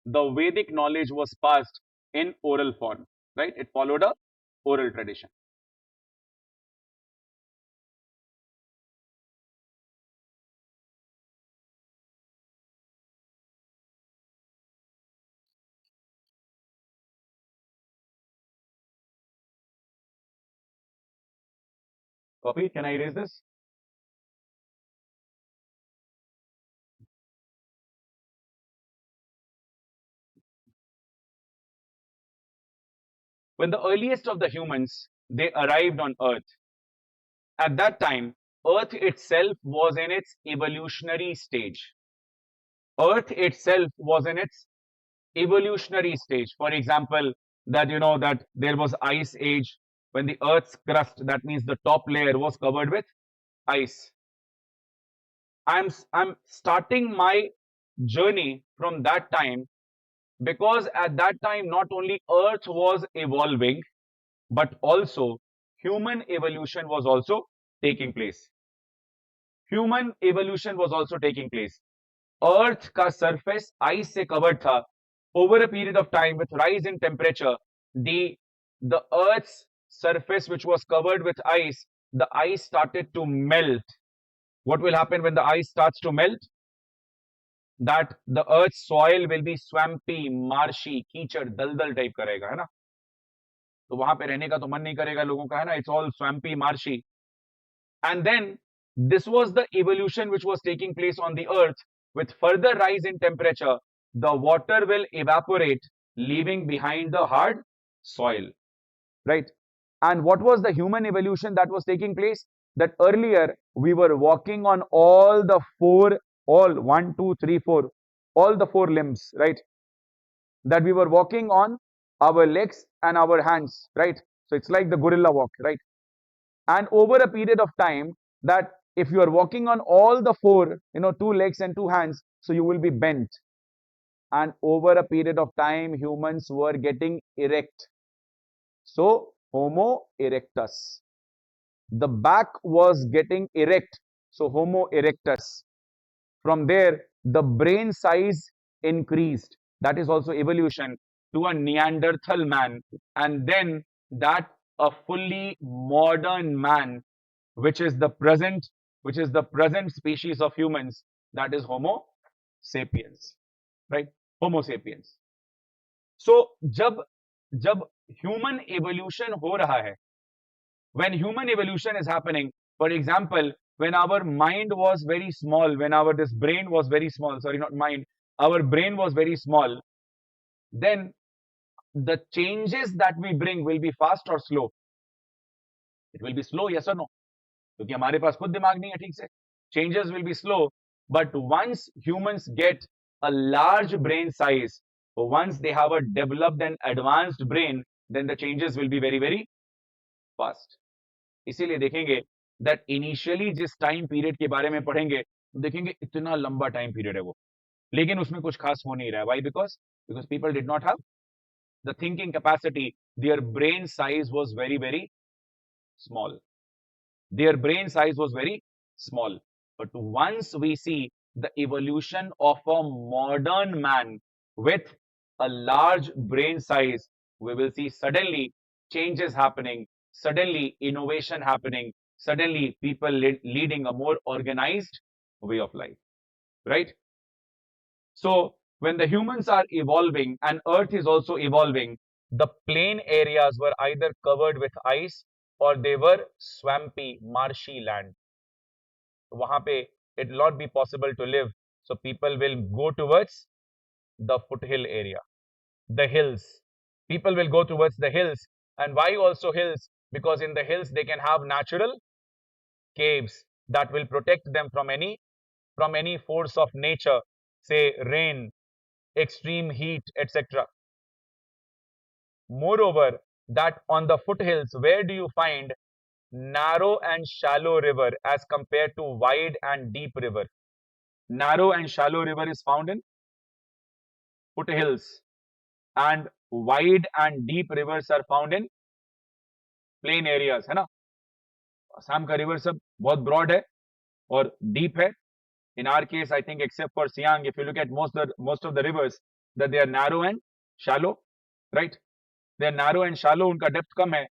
the Vedic knowledge was passed in oral form, right? It followed a oral tradition. Copy? Can I erase this? When the earliest of the humans, they arrived on Earth, at that time, Earth itself was in its evolutionary stage. Earth itself was in its evolutionary stage. For example, that you know that there was ice age when the Earth's crust, that means the top layer, was covered with ice. I'm starting my journey from that time, because at that time not only Earth was evolving, but also human evolution was also taking place. Human evolution was also taking place. Earth का surface ice से covered था. Over a period of time, with rise in temperature, the Earth's surface, which was covered with ice, the ice started to melt. What will happen when the ice starts to melt? That the Earth's soil will be swampy, marshy, कीचड़, दलदल type करेगा, है ना? तो वहां पे रहने का तो मन नहीं करेगा लोगों का, है ना? It's all swampy, marshy. And then this was the evolution which was taking place on the Earth. With further rise in temperature, the water will evaporate, leaving behind the hard soil, right? And what was the human evolution that was taking place? That earlier we were walking on all the four, all one, two, three, four, all the four limbs, right? That we were walking on our legs and our hands, right? So it's like the gorilla walk, right? And over a period of time, that if you are walking on all the four, two legs and two hands, so you will be bent. And over a period of time, humans were getting erect. So Homo erectus, the back was getting erect, so Homo erectus. From there, the brain size increased, that is also evolution, to a Neanderthal man, and then that a fully modern man, which is the present species of humans, that is Homo sapiens, right? Homo sapiens. So जब जब human evolution हो रहा है, when human evolution is happening, for example, when our mind was very small, when our this brain was very small, sorry, not mind, our brain was very small, then the changes that we bring will be fast or slow? It will be slow, yes or no? क्योंकि हमारे पास खुद दिमाग नहीं है ठीक से. Changes will be slow, but once humans get a large brain size, once they have a developed and advanced brain, then the changes will be very, very fast. इसीलिए देखेंगे that initially जिस time period के बारे में पढ़ेंगे, देखेंगे इतना लंबा time period है वो, लेकिन उसमें कुछ खास हो नहीं रहा है. Why? Because people did not have the thinking capacity. Their brain size was very, very small. Their brain size was very small. But once we see the evolution of a modern man with a large brain size, we will see suddenly changes happening, suddenly innovation happening, suddenly people leading a more organized way of life, right? So when the humans are evolving and Earth is also evolving, the plain areas were either covered with ice or they were swampy, marshy land. वहां पे it will not be possible to live. So people will go towards the foothill area, the hills. People will go towards the hills. And why also hills? Because in the hills they can have natural caves that will protect them from any force of nature, say rain, extreme heat, etc. Moreover, that on the foothills, where do you find narrow and shallow river as compared to wide and deep river? Narrow and shallow river is found in foothills, and wide and deep rivers are found in plain areas, है ना? असम का river सब बहुत broad है और deep है. In our case, I think except for Siang, if you look at most of the rivers, that they are narrow and shallow, right? They are narrow and shallow, उनका depth कम है.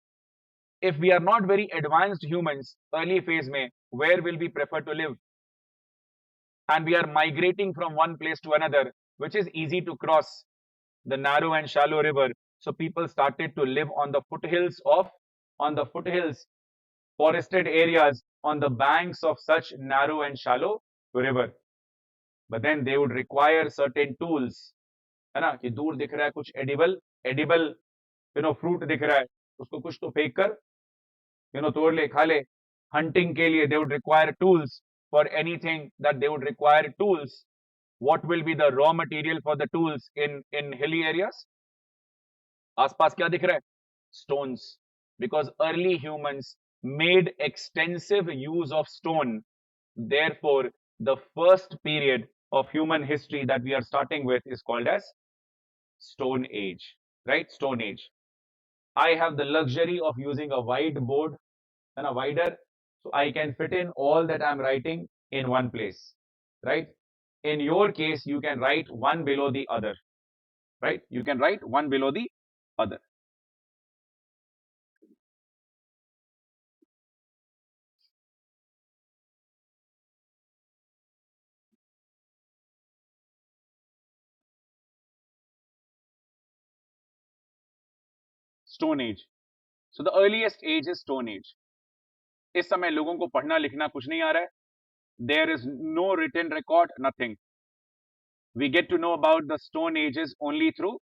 If we are not very advanced humans, early phase में, where will we prefer to live? And we are migrating from one place to another, which is easy to cross, the narrow and shallow river. So people started to live on the foothills, forested areas, on the banks of such narrow and shallow river. But then they would require certain tools, है ना, कि दूर दिख रहा है कुछ edible fruit दिख रहा है, उसको कुछ तो फेंक कर तोड़ ले, खा ले. Hunting के लिए they would require tools. For anything that they would require tools, what will be the raw material for the tools in hilly areas? आसपास क्या दिख रहा है? Stones. Because early humans made extensive use of stone. Therefore, the first period of human history that we are starting with is called as Stone Age, right? Stone Age. I have the luxury of using a wide board and a wider, so I can fit in all that I'm writing in one place, right? In your case, you can write one below the other, right? You can write one below the other. Stone Age. So the earliest age is Stone Age. इस समय लोगों को पढ़ना लिखना कुछ नहीं आ रहा है. There is no written record, nothing. We get to know about the Stone Ages only through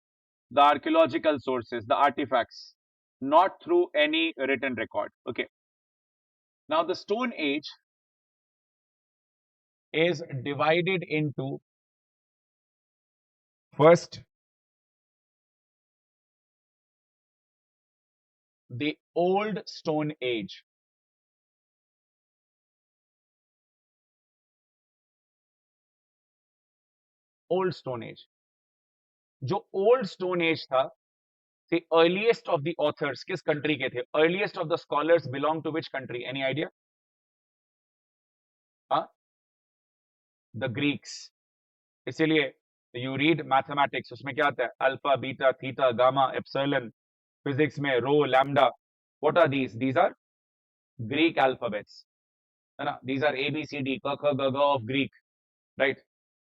the archaeological sources, the artifacts, not through any written record. Okay. Now the Stone Age is divided into, first, the Old Stone Age. Old Stone Age. जो Old Stone Age था, the earliest of the authors किस country के थे? Earliest of the scholars belong to which country? Any idea? हाँ? The Greeks. इसीलिए you read mathematics, उसमें क्या आता है? Alpha, beta, theta, gamma, epsilon. Physics में rho, lambda. What are these? These are Greek alphabets. है ना? These are A, B, C, D, K, K, G, G of Greek, right?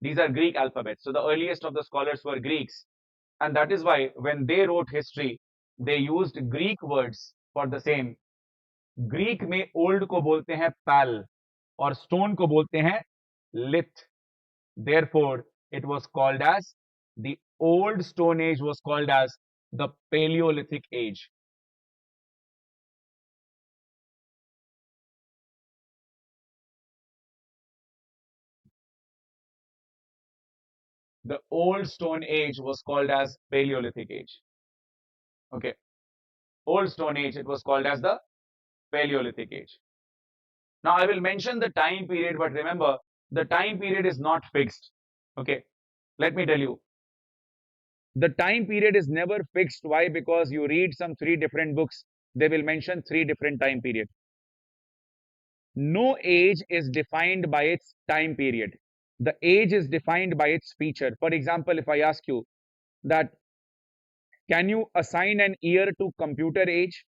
These are Greek alphabets. So the earliest of the scholars were Greeks. And that is why when they wrote history, they used Greek words for the same. Greek में old को बोलते हैं pal और stone को बोलते हैं lith. Therefore, it was called as the Old Stone Age was called as the Paleolithic age. The old Stone Age was called as Paleolithic age. Okay, old Stone Age, it was called as the Paleolithic age. Now I will mention the time period, but remember the time period is not fixed. Okay, let me tell you, the time period is never fixed. Why? Because you read some three different books, they will mention three different time period. No age is defined by its time period. The age is defined by its feature. For example, if I ask you that, can you assign an year to computer age?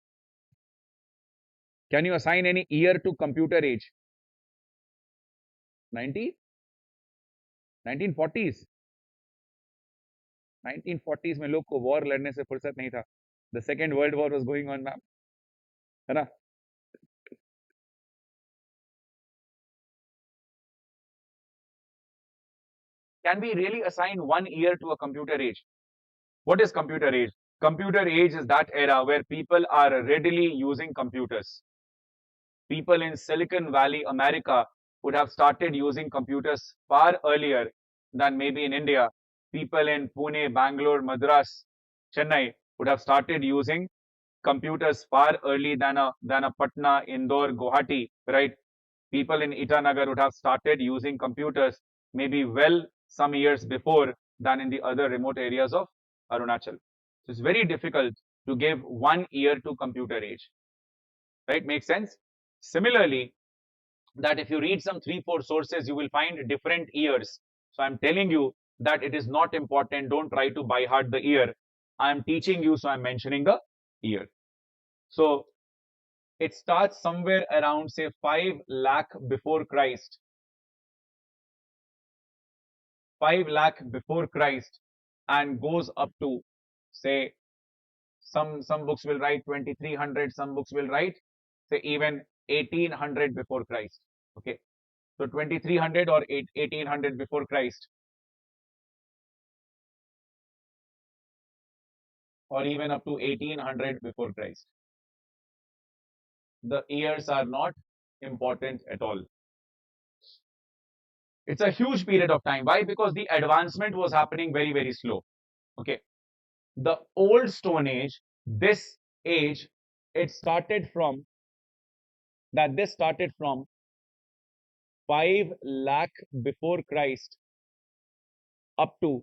Can you assign any year to computer age? 90? 1940s? 1940s में लोग को war लड़ने से फुर्सत नहीं था. The second world war was going on, ma'am, है ना? Can we really assign 1 year to a computer age? What is computer age? Computer age is that era where people are readily using computers. People in Silicon Valley, America, would have started using computers far earlier than maybe in India. People in Pune, Bangalore, Madras, Chennai would have started using computers far early than a Patna, Indore, Guwahati, right? People in Itanagar would have started using computers maybe well some years before than in the other remote areas of Arunachal. So it's very difficult to give 1 year to computer age, right? Makes sense? Similarly, that if you read some 3-4 sources, you will find different years. So I'm telling you that it is not important. Don't try to by heart the year. I'm teaching you, so I'm mentioning the year. So it starts somewhere around, say, 5 lakh before Christ. 5 lakh before Christ, and goes up to, say, some books will write 2300, some books will write, say, even 1800 before Christ. Okay, so 2300 or 1800 before Christ, or even up to 1800 before Christ. The years are not important at all. It's a huge period of time. Why? Because the advancement was happening very, very slow. Okay, the old Stone Age, this age, it started from this started from 5 lakh before Christ up to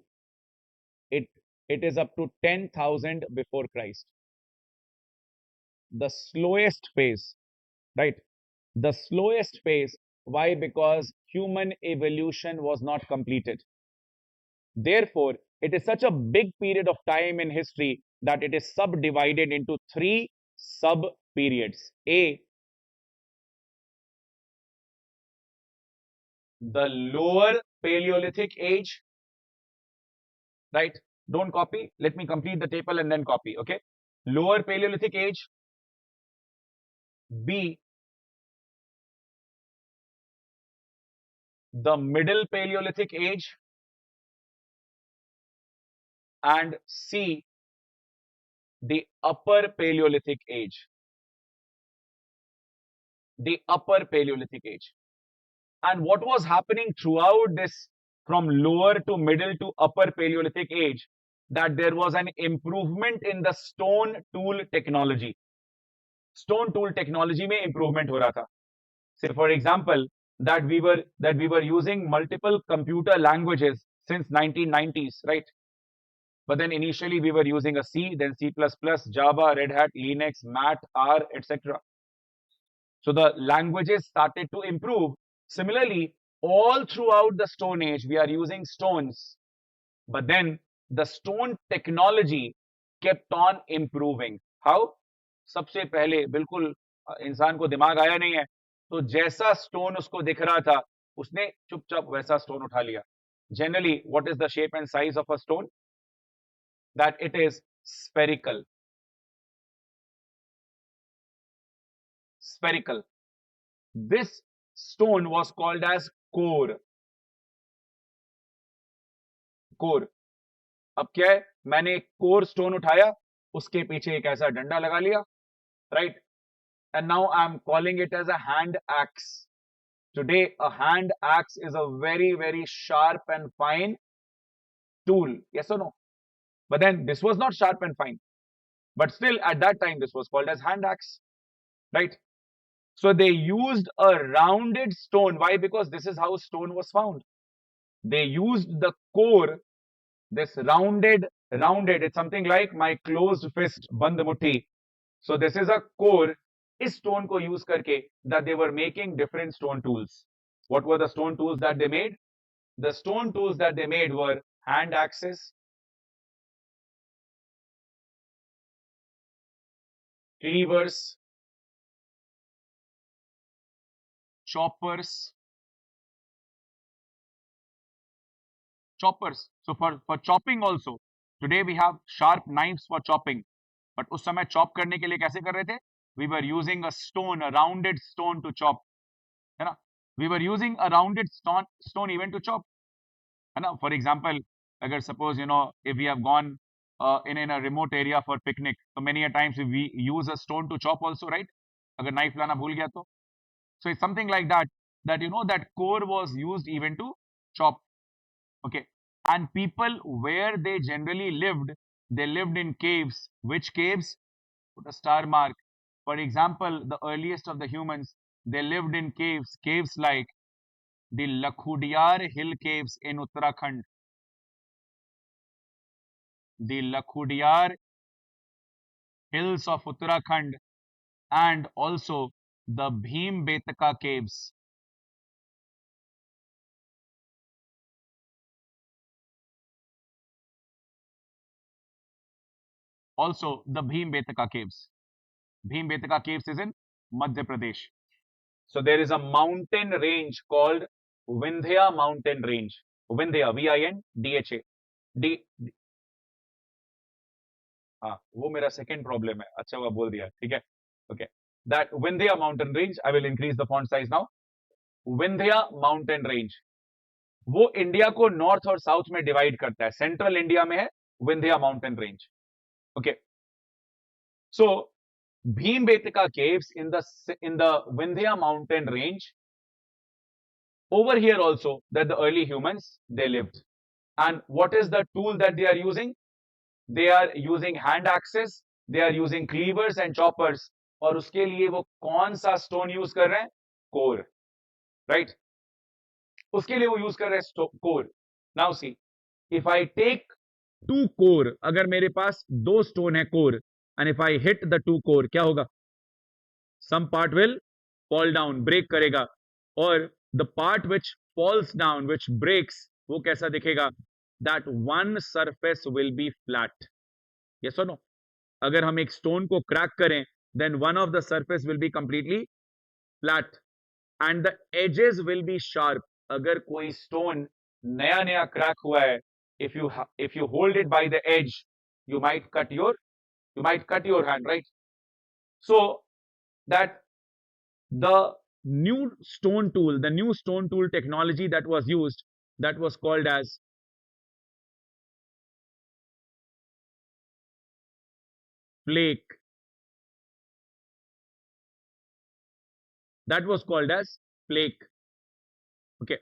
it is up to 10,000 before Christ. The slowest phase, right? The slowest phase. Why? Because human evolution was not completed. Therefore, it is such a big period of time in history that it is subdivided into 3 sub periods. A, the lower Paleolithic age, right? Don't copy. Let me complete the table and then copy. Okay. Lower Paleolithic age. B, the middle Paleolithic age. And C, the upper Paleolithic age. The upper Paleolithic age. And what was happening throughout this, from lower to middle to upper Paleolithic age, that there was an improvement in the stone tool technology. Stone tool technology में improvement हो रहा था. Say, for example, that we were using multiple computer languages since 1990s, right? But then initially we were using a C, then C++, Java, Red Hat, Linux, Mat, R, etc. So the languages started to improve. Similarly, all throughout the Stone Age, we are using stones. But then the stone technology kept on improving. How? सबसे पहले बिल्कुल इंसान को दिमाग आया नहीं है, तो जैसा स्टोन उसको दिख रहा था, उसने चुपचाप वैसा स्टोन उठा लिया. Generally, what is the shape and size of a stone? That it is spherical. Spherical. This stone was called as core. Core. अब क्या है, मैंने एक कोर स्टोन उठाया, उसके पीछे एक ऐसा डंडा लगा लिया, right? And now I'm calling it as a hand axe. Today, a hand axe is a very, very sharp and fine tool. Yes or no? But then this was not sharp and fine. But still, at that time, this was called as hand axe, right? So they used a rounded stone. Why? Because this is how stone was found. They used the core, this rounded. It's something like my closed fist, band mutti. So this is a core. इस stone को use करके that they were making different stone tools. What were the stone tools that they made? The stone tools that they made were hand axes, cleavers, choppers. So for chopping also, today we have sharp knives for chopping. But उस समय chop करने के लिए कैसे कर रहे थे? We were using a stone, a rounded stone to chop. है ना? We were using a rounded stone even to chop. है ना? For example, अगर suppose if we have gone in a remote area for picnic, so many a times we use a stone to chop also, right? अगर knife लाना भूल गया तो. So it's something like that that core was used even to chop. Okay. And people where they generally lived, they lived in caves. Which caves? Put a star mark. For example, the earliest of the humans, they lived in caves. Caves like the Lakhudiyar hill caves in Uttarakhand. The Lakhudiyar hills of Uttarakhand, and also the Bhimbetaka caves. Also the Bhimbetaka caves. Bhimbetaka caves is in Madhya Pradesh. So there is a mountain range called Vindhya mountain range. Vindhya, Vindha. D हाँ वो मेरा second problem है. अच्छा हुआ बोल दिया. ठीक है. Okay. That Vindhya mountain range, I will increase the font size now. Vindhya mountain range. वो इंडिया को नॉर्थ और साउथ में डिवाइड करता है. सेंट्रल इंडिया में है Vindhya mountain range. Okay. So Bhimbetka caves in the Vindhya mountain range. Over here also that the early humans they lived. And what is the tool that they are using? They are using hand axes, they are using cleavers and choppers. और उसके लिए वो कौन सा stone use कर रहे हैं? Core. Right. उसके लिए वो यूज कर रहे हैं core. Now see, if I take two core, अगर मेरे पास दो स्टोन है core, and if I hit the two core, क्या होगा? some part will fall down, break करेगा. और the part which falls down, which breaks, वो कैसा दिखेगा? that one surface will be flat. yes or no? अगर हम एक stone को crack करें, then one of the surface will be completely flat and the edges will be sharp. अगर कोई stone नया नया crack हुआ है, if you hold it by the edge, you might cut your hand, right? So that the new stone tool technology that was used, that was called as flake. That was called as flake. Okay.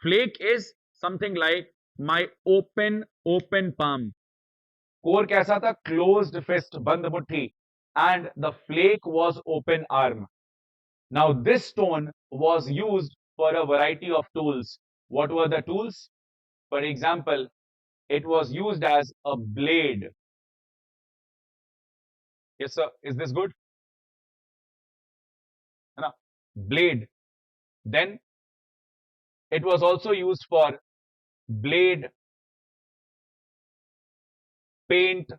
Flake is something like my open palm. Core kaisa tha? Closed fist, band mutti. And the flake was open arm. Now this stone was used for a variety of tools. What were the tools? For example, it was used as a blade. Yes, sir. Is this good? Blade. Then it was also used for blade, paint,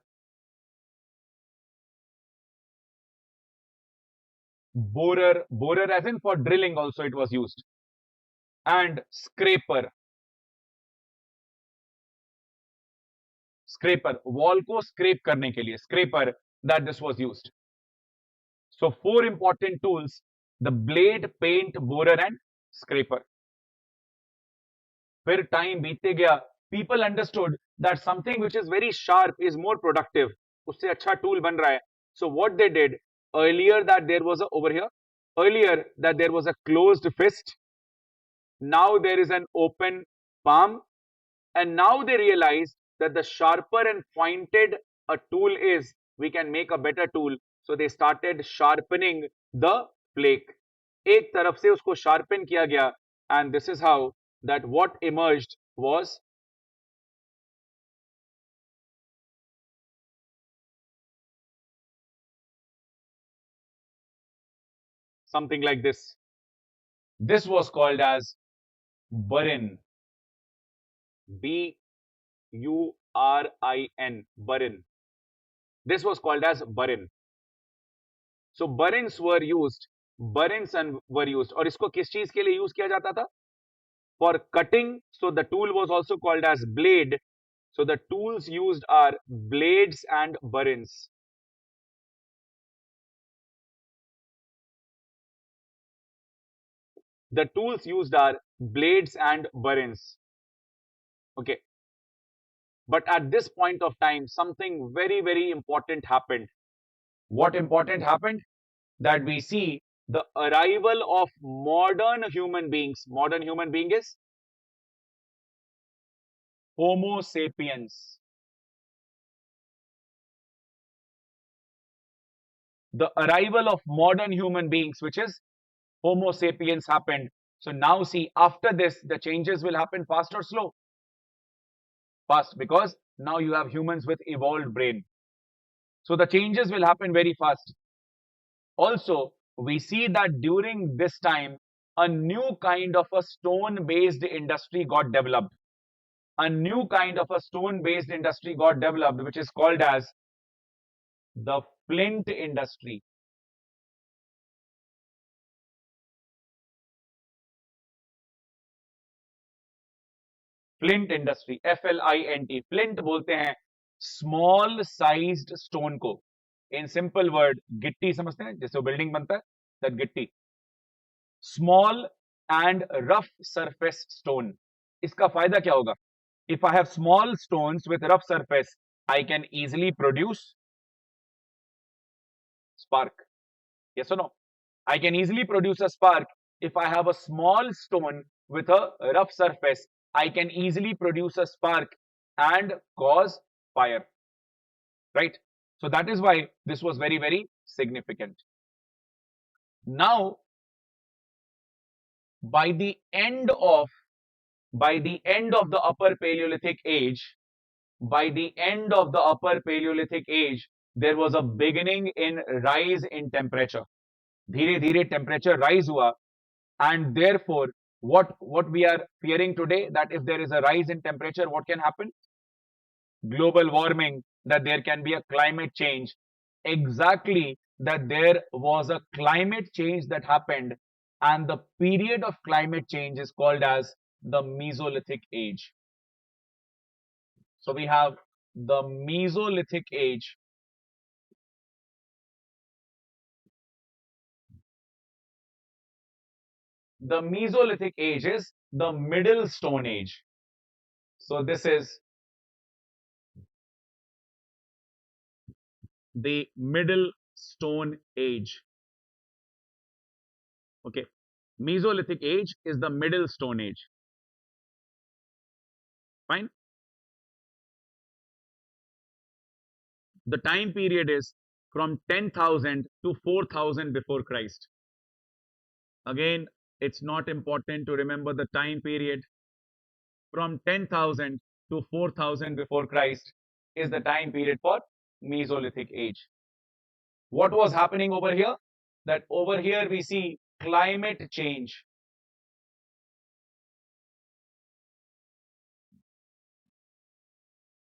borer as in for drilling also it was used, and scraper. Wall को scrape करने के लिए, scraper, that this was used. So four important tools: the blade, paint, borer and scraper. फिर time बीतते गया, people understood that something which is very sharp is more productive. उससे अच्छा tool बन रहा है. So what they did, earlier that there was a closed fist. Now there is an open palm, And now they realized that the sharper and pointed a tool is, we can make a better tool. So they started sharpening the flake. एक तरफ से उसको sharpen किया गया, and this is how that what emerged was something like this. This was called as burin. Burin. Burin. This was called as burin. So burins were used. Burins and were used. और इसको किस चीज के लिए use किया जाता था? For cutting. So the tool was also called as blade. So the tools used are blades and burins. The tools used are blades and burins. Okay. But at this point of time, something very, very important happened. What important happened? That we see the arrival of modern human beings. Modern human being is Homo sapiens. The arrival of modern human beings, which is Homo sapiens, happened. So now see, after this, the changes will happen fast or slow? Fast, because now you have humans with evolved brain. So the changes will happen very fast. Also, we see that during this time, a new kind of a stone-based industry got developed. A new kind of a stone-based industry got developed, which is called as the flint industry. Flint industry, FLINT. Flint बोलते हैं small sized stone को. In simple word, गिट्टी समझते हैं जिससे building बनता है, that गिट्टी. Small and rough surface stone. इसका फायदा क्या होगा? If I have small stones with rough surface, I can easily produce spark. Yes or no? I can easily produce a spark. If I have a small stone with a rough surface, I can easily produce a spark and cause fire. Right? So that is why this was very, very significant. Now, by the end of the upper Paleolithic age, there was a beginning in rise in temperature. धीरे धीरे temperature rise हुआ, and therefore what we are fearing today, that if there is a rise in temperature, what can happen? Global warming, that there can be a climate change. Exactly, that there was a climate change that happened, and the period of climate change is called as the Mesolithic age. So we have the Mesolithic age. The Mesolithic age is the middle stone age. So this is the middle stone age. Okay. Mesolithic age is the middle stone age. Fine. The time period is from 10,000 to 4,000 before Christ. Again, it's not important to remember the time period. From 10,000 to 4,000 before Christ is the time period for Mesolithic age. What was happening over here? That over here we see climate change.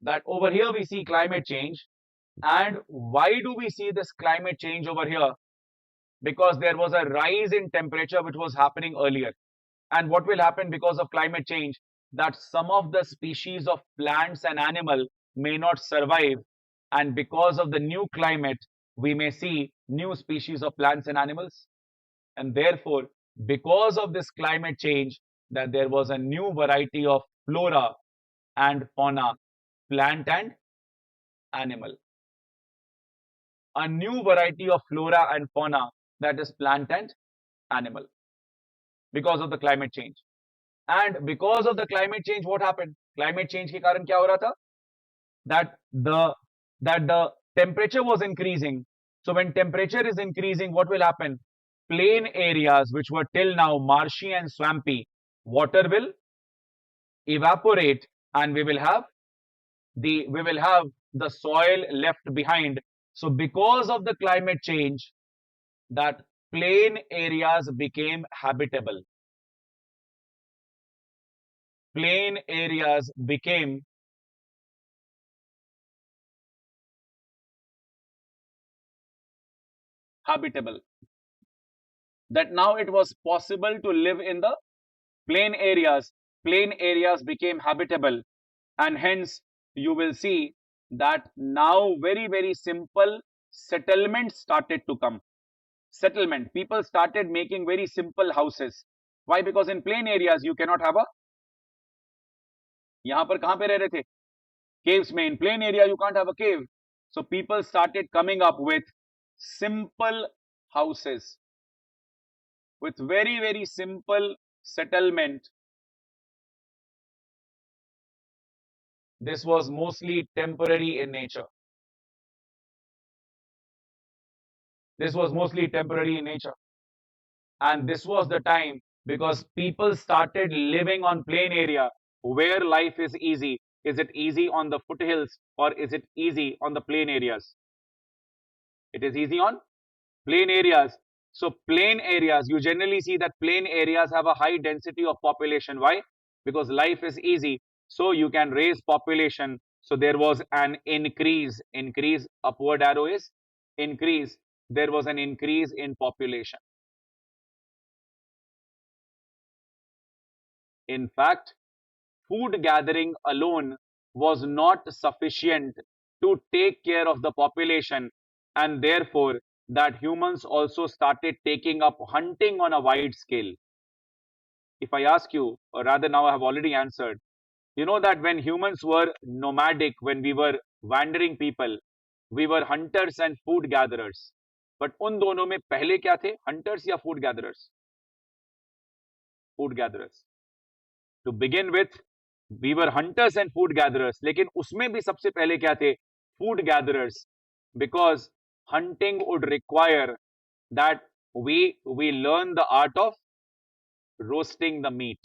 That over here we see climate change. And why do we see this climate change over here? Because there was a rise in temperature which was happening earlier. And what will happen because of climate change? That some of the species of plants and animal may not survive, and because of the new climate, we may see new species of plants and animals. And therefore, because of this climate change, that there was a new variety of flora and fauna, plant and animal. A new variety of flora and fauna, that is plant and animal, because of the climate change. And because of the climate change, what happened? Climate change के कारण क्या हो रहा था? That the temperature was increasing. So when temperature is increasing, what will happen? Plain areas which were till now marshy and swampy, water will evaporate, and we will have the soil left behind. So because of the climate change, that plain areas became habitable. Plain areas became habitable. That now it was possible to live in the plain areas. Plain areas became habitable, and hence you will see that now very, very simple settlements started to come. Settlement, people started making very simple houses. Why? Because in plain areas you cannot have a, यहां पर कहां पे रह रहे थे? Caves में. In plain area you can't have a cave. So people started coming up with simple houses, with very, very simple settlement. This was mostly temporary in nature. This was mostly temporary in nature. And this was the time because people started living on plain area where life is easy. Is it easy on the foothills or is it easy on the plain areas? It is easy on plain areas. So plain areas, you generally see that plain areas have a high density of population. Why? Because life is easy. So you can raise population. So there was an increase. Increase, upward arrow is increase. There was an increase in population. In fact, food gathering alone was not sufficient to take care of the population, and therefore that humans also started taking up hunting on a wide scale. If I ask you, or rather now I have already answered, you know that when humans were nomadic, when we were wandering people, we were hunters and food gatherers. But उन दोनों में पहले क्या थे? Hunters या food gatherers? Food gatherers. To begin with, we were hunters and food gatherers. लेकिन उसमें भी सबसे पहले क्या थे? Food gatherers. Because hunting would require that we learn the art of roasting the meat.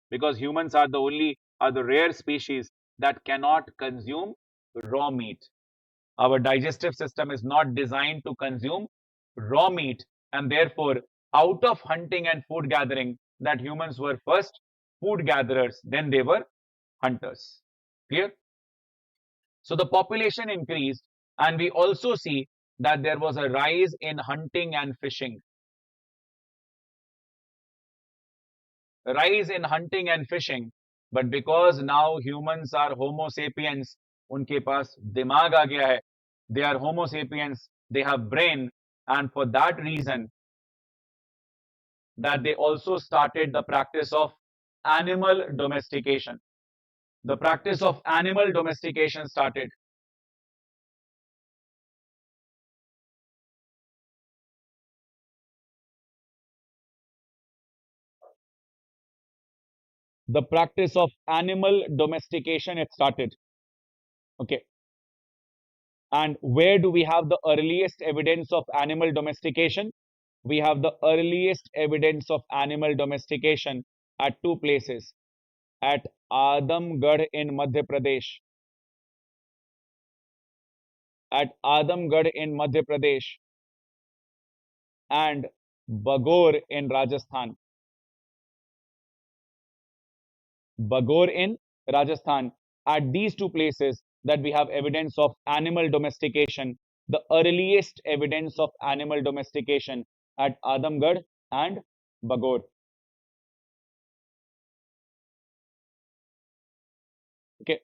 Because humans are the rare species that cannot consume raw meat. Our digestive system is not designed to consume raw meat, and therefore out of hunting and food gathering, that humans were first food gatherers, then they were hunters. Clear? So the population increased, and we also see that there was a rise in hunting and fishing. Rise in hunting and fishing, but because now humans are homo sapiens, उनके पास दिमाग आ गया है, they are homo sapiens, they have brain, and for that reason that they also started the practice of animal domestication. The practice of animal domestication started. The practice of animal domestication, it started. Okay. And where do we have the earliest evidence of animal domestication? We have the earliest evidence of animal domestication at two places, at Adamgarh in Madhya Pradesh, and Bagor in Rajasthan. Bagor in Rajasthan. At these two places that we have evidence of animal domestication, the earliest evidence of animal domestication at Adamgarh and Bagor. Okay.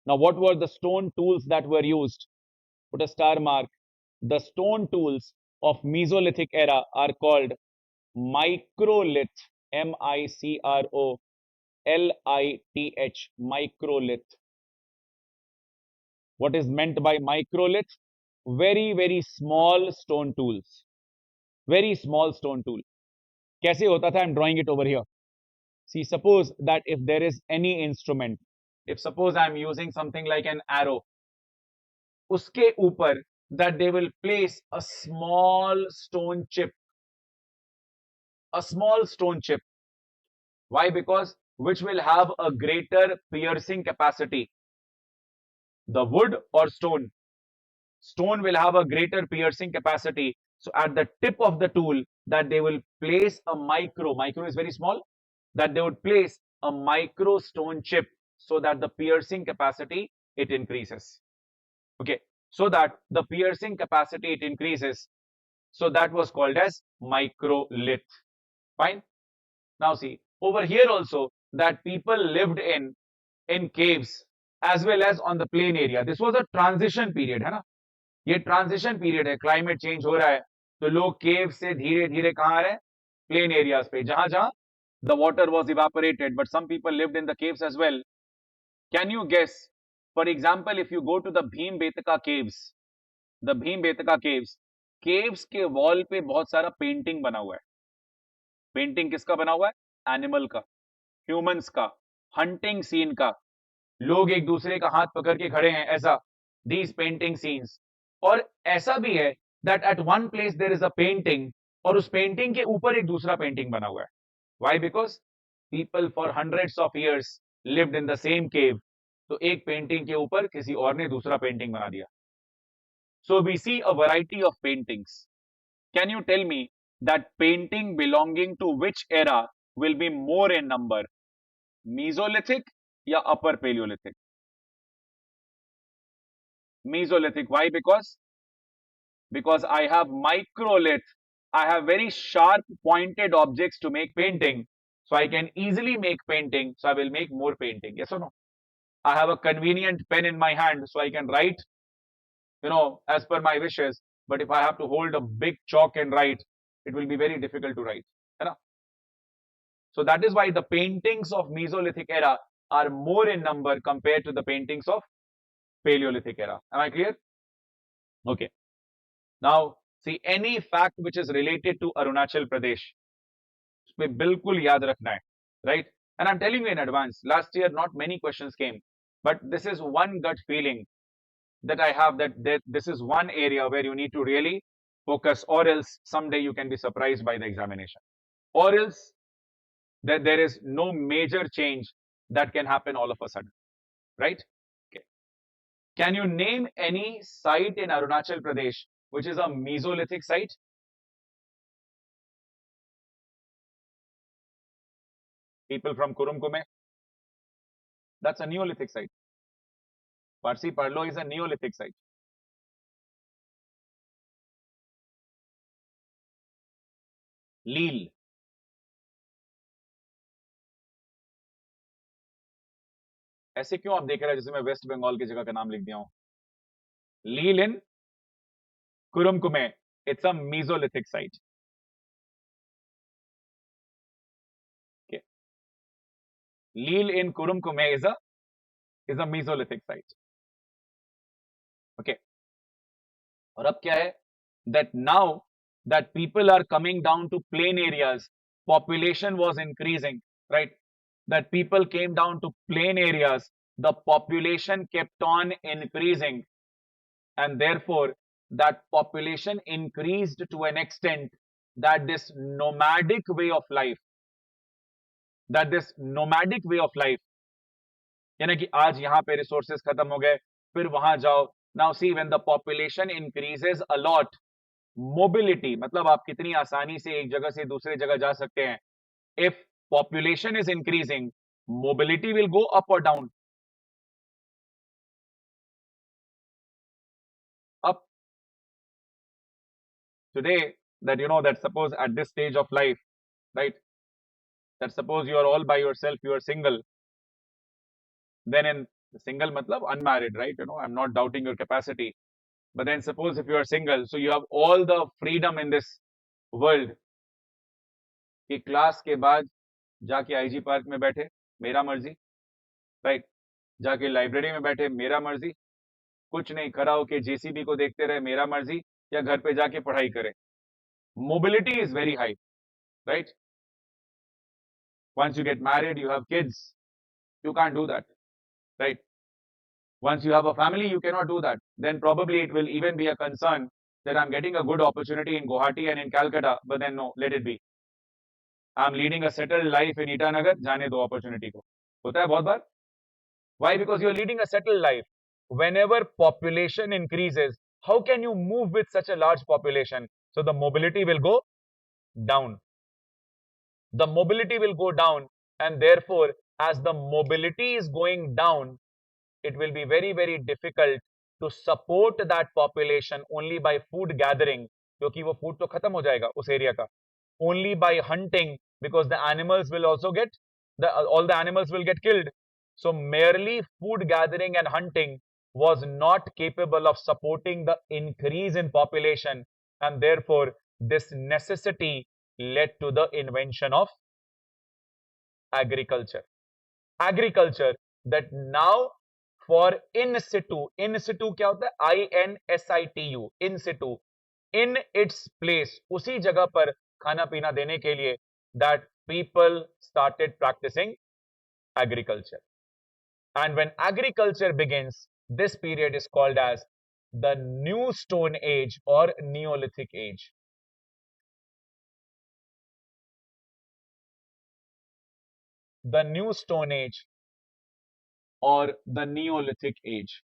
Now, what were the stone tools that were used? Put a star mark. The stone tools of Mesolithic era are called microlith, MICROLITH, microlith. What is meant by microlith? Very, very small stone tools. Very small stone tool. कैसे होता था? I'm drawing it over here. See, suppose that if there is any instrument, if suppose I'm using something like an arrow, uske upar that they will place a small stone chip, a small stone chip. Why? Because which will have a greater piercing capacity, the wood or stone? Stone will have a greater piercing capacity. So at the tip of the tool that they will place a micro is very small, that they would place a micro stone chip so that the piercing capacity it increases. Okay, so that the piercing capacity it increases. So that was called as microlith. Fine. Now see, over here also that people lived in caves as well as on the plain area. This was a transition period, है ना? ये transition period है, climate change हो रहा है, तो लोग केव से धीरे धीरे कहां आ रहे हैं, प्लेन एरियाज पे, जहां जहां the water was evaporated, but some people lived in the caves as well. Can you guess? For example, if you go to the Bhimbetka caves, the Bhimbetka caves, caves के wall पे बहुत सारा painting बना हुआ है. Painting किसका बना हुआ है? एनिमल का, ह्यूमंस का, हंटिंग सीन का, लोग एक दूसरे का हाथ पकड़ के खड़े हैं, ऐसा, these painting scenes. और ऐसा भी है that at one place there is a painting और उस पेंटिंग के ऊपर एक दूसरा पेंटिंग बना हुआ है. Why? Because people for hundreds of years lived in the same cave. तो एक पेंटिंग के ऊपर किसी और ने दूसरा पेंटिंग बना दिया. So we see a variety of paintings. Can you tell me that painting belonging to which era will be more in number? Mesolithic या upper Paleolithic? Mesolithic. Why? Because I have microlith. I have very sharp pointed objects to make painting. So I can easily make painting. So I will make more painting. Yes or no? I have a convenient pen in my hand. So I can write, as per my wishes. But if I have to hold a big chalk and write, it will be very difficult to write. So that is why the paintings of Mesolithic era are more in number compared to the paintings of Paleolithic era. Am I clear? Okay. Now, see, any fact which is related to Arunachal Pradesh, उसमें बिल्कुल याद रखना है, right? And I'm telling you in advance, last year not many questions came, but this is one gut feeling that I have that this is one area where you need to really focus, or else someday you can be surprised by the examination, or else that there is no major change that can happen all of a sudden, right? Okay. Can you name any site in Arunachal Pradesh which is a Mesolithic site? People from Kurumkume? That's a Neolithic site. Parsi Parlo is a Neolithic site. Leel. ऐसे क्यों आप देख रहे हैं जैसे मैं waste Bengal की जगह का नाम लिख दिया हूं? Leel in Kurumkume. It's a Mesolithic site. Okay. Leel in Kurumkume is a Mesolithic site. Okay. और अब क्या है? That now that people are coming down to plain areas, population was increasing, right? That people came down to plain areas, the population kept on increasing, and therefore that population increased to an extent that this nomadic way of life, यानी कि आज यहाँ पे resources खत्म हो गए, फिर वहां जाओ. Now see, when the population increases a lot, mobility मतलब आप कितनी आसानी से एक जगह से दूसरे जगह जा सकते हैं. If population is increasing, mobility will go up or down? Up. Today, that suppose at this stage of life, right, that suppose you are all by yourself, you are single, then in single matlab unmarried, right? I'm not doubting your capacity, but then suppose if you are single, so you have all the freedom in this world कि class के बाद जाके IG park में बैठे, मेरा मर्जी, right, जाके library में बैठे, मेरा मर्जी, कुछ नहीं, खड़ा होके जेसीबी को देखते रहे, मेरा मर्जी, या घर पे जाके पढ़ाई करे. Mobility is very high, right? Once you get married, you have kids, you can't do that, right? Once you have a family, you cannot do that. Then probably it will even be a concern that I'm getting a good opportunity in Guwahati and in Calcutta, but then no, let it be. I'm leading a settled life in Itanagar, जाने दो opportunity को. होता है बहुत बार. Why? Because you're leading a settled life. Whenever population increases, how can you move with such a large population? So the mobility will go down. The mobility will go down, and therefore, as the mobility is going down, it will be very, very difficult to support that population only by food gathering, क्योंकि वो food तो खत्म हो जाएगा उस area का. Only by hunting, because the animals will also get, all the animals will get killed. So merely food gathering and hunting was not capable of supporting the increase in population, and therefore this necessity led to the invention of agriculture. Agriculture that now for in situ क्या होता है? INSITU, in situ, in its place, उसी जगह पर खाना पीना देने के लिए, that people started practicing agriculture. And when agriculture begins, this period is called as the New Stone Age or Neolithic Age. The New Stone Age or the Neolithic Age.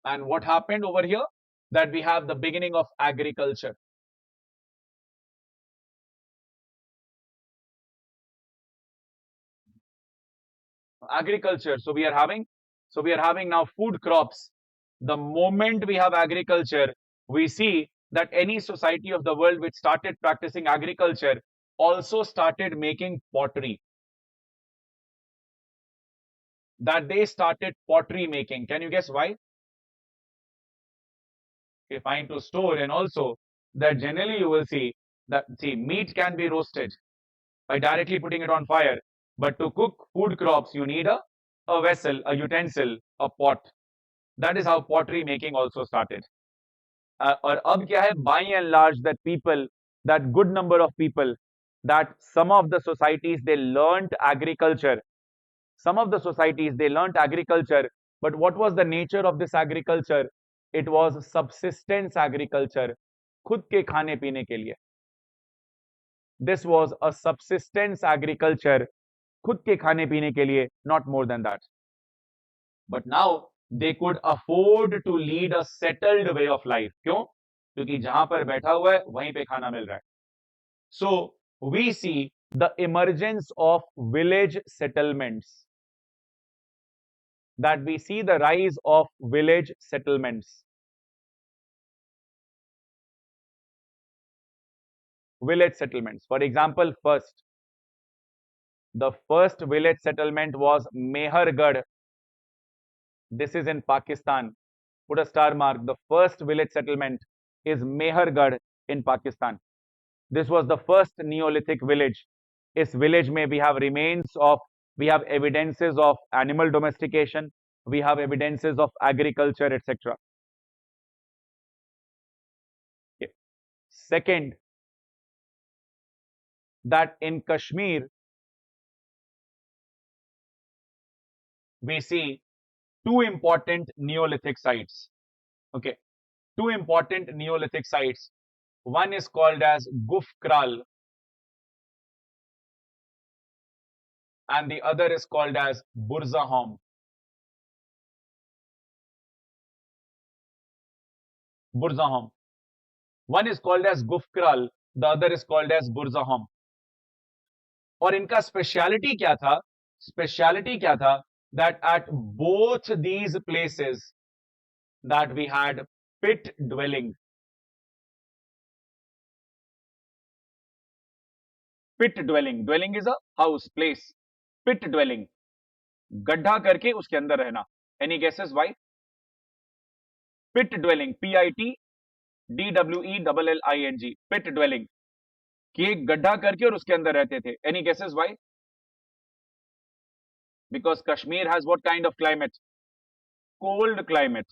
And what happened over here? That we have the beginning of agriculture. Agriculture. So we are having now food crops. The moment we have agriculture, we see that any society of the world which started practicing agriculture also started making pottery. That they started pottery making. Can you guess why? Okay, fine, to store, and also that generally you will see that meat can be roasted by directly putting it on fire, but to cook food crops you need a vessel, a utensil, a pot. That is how pottery making also started. और अब क्या है, by and large, that people, that good number of people, that some of the societies they learnt agriculture. Some of the societies they learnt agriculture, but what was the nature of this agriculture? It was subsistence agriculture, खुद के खाने पीने के लिए. This was a subsistence agriculture, खुद के खाने पीने के लिए, not more than that. But now they could afford to lead a settled way of life. क्यों? क्योंकि जहां पर बैठा हुआ है वहीं पे खाना मिल रहा है. So we see the emergence of village settlements. That we see the rise of village settlements. Village settlements. For example, the first village settlement was Mehergarh. This is in Pakistan. Put a star mark. The first village settlement is Mehergarh in Pakistan. This was the first Neolithic village. Is village may we have remains of, we have evidences of animal domestication, we have evidences of agriculture, etc. Okay. Second, that in Kashmir we see two important Neolithic sites. Okay, two important Neolithic sites. One is called as Gufkral and the other is called as Burzahom. Burzahom. One is called as Gufkral, the other is called as Burzahom. और इनका speciality क्या था? Speciality क्या था? That at both these places that we had pit dwelling. Pit dwelling. Dwelling is a house, place. Pit dwelling. गड्ढा करके उसके अंदर रहना. Any guesses why? Pit dwelling. PITDWELLING. Pit dwelling. कि एक गड्ढा करके और उसके अंदर रहते थे. Any guesses why? Because Kashmir has what kind of climate? Cold climate.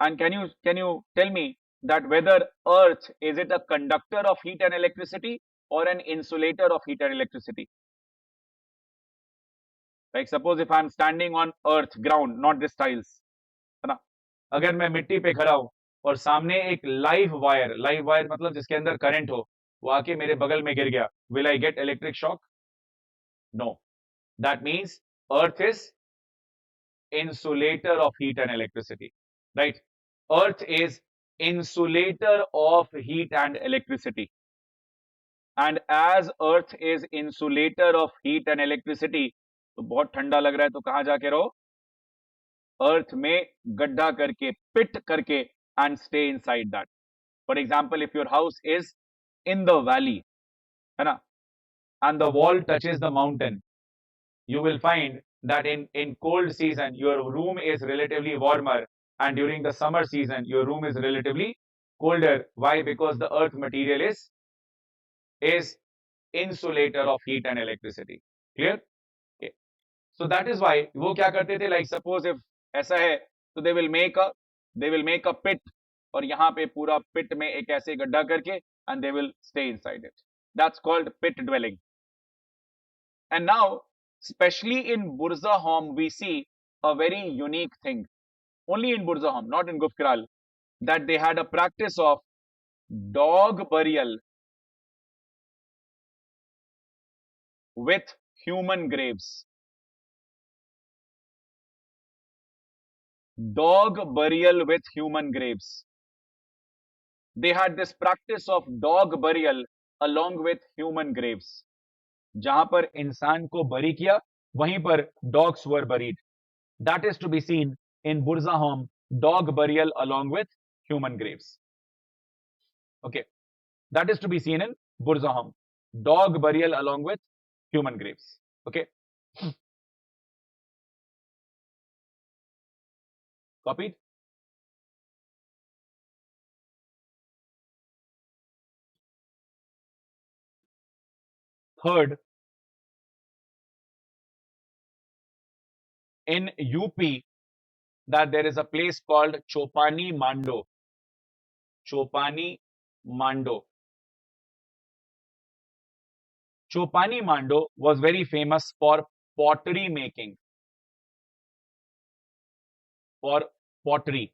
And can you tell me that whether earth, is it a conductor of heat and electricity or an insulator of heat and electricity? Like suppose if I'm standing on earth, ground, not this tiles, है ना, अगर मैं मिट्टी पे खड़ा हूं और सामने एक लाइव वायर मतलब जिसके अंदर करंट हो, वो आके मेरे बगल में गिर गया, will I get electric shock? No. That means earth is insulator of heat and electricity, right? Earth is insulator of heat and electricity. And as earth is insulator of heat and electricity, तो बहुत ठंडा लग रहा है तो कहां जाके रहो? अर्थ में गड्ढा करके, पिट करके, and stay inside that. For example, if your house is in the valley, है ना, and the wall touches the mountain, you will find that in cold season your room is relatively warmer, and during the summer season your room is relatively colder. Why? Because the earth material is insulator of heat and electricity. Clear? Okay. So that is why वो क्या करते थे, like suppose if ऐसा है तो they will make a pit, और यहाँ पे पूरा pit में एक ऐसे गड्ढा करके, and they will stay inside it. That's called pit dwelling. And now, especially in Burzahom, we see a very unique thing. Only in Burzahom, not in Gufkiral, that they had a practice of dog burial with human graves. Dog burial with human graves. They had this practice of dog burial along with human graves. जहां पर इंसान को बरी किया, वहीं पर dogs were buried. That is to be seen in Burzahom, dog burial along with human graves. Okay, that is to be seen in Burzahom, dog burial along with human graves. Okay, copied. Third, in UP, that there is a place called Chopani Mando. Chopani Mando. Chopani Mando was very famous for pottery making. For pottery.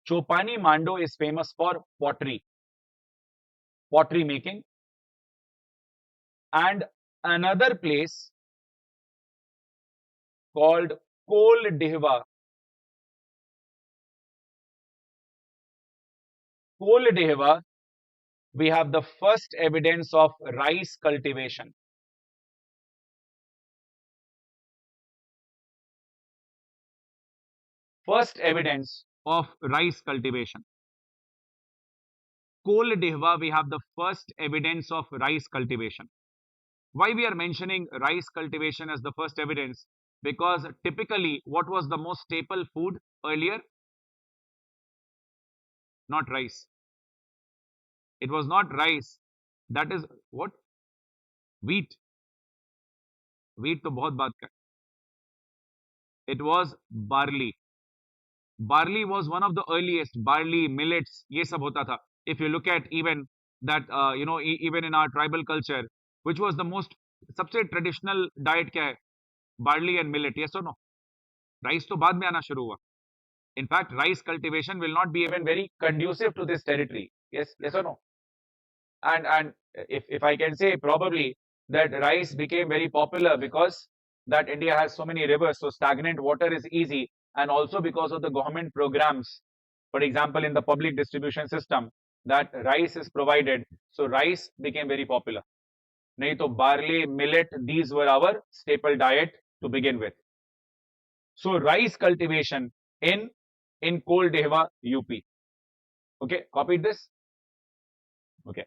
Chopani Mando is famous for pottery making. And another place called Kol Dehwa. Kol Dehwa, we have the first evidence of rice cultivation. First evidence of rice cultivation. Kol Dehwa, we have the first evidence of rice cultivation. Why we are mentioning rice cultivation as the first evidence? Because typically, what was the most staple food earlier? Not rice. It was not rice. That is what? Wheat. Wheat to bahut baat kar. It was barley. Barley was one of the earliest. Barley, millets, ये सब होता था. If you look at even that, even in our tribal culture, which was the most, सबसे traditional diet क्या है? Barley and millet. Yes or no? Rice तो बाद में आना शुरू हुआ. In fact, rice cultivation will not be even very conducive to this territory. Yes or no? And if I can say, probably that rice became very popular because that India has so many rivers, so stagnant water is easy, and also because of the government programs, for example, in the public distribution system, that rice is provided, so rice became very popular. Nahi to barley, millet, these were our staple diet to begin with. So rice cultivation in Kol Dehwa, UP. Okay, copied this. Okay,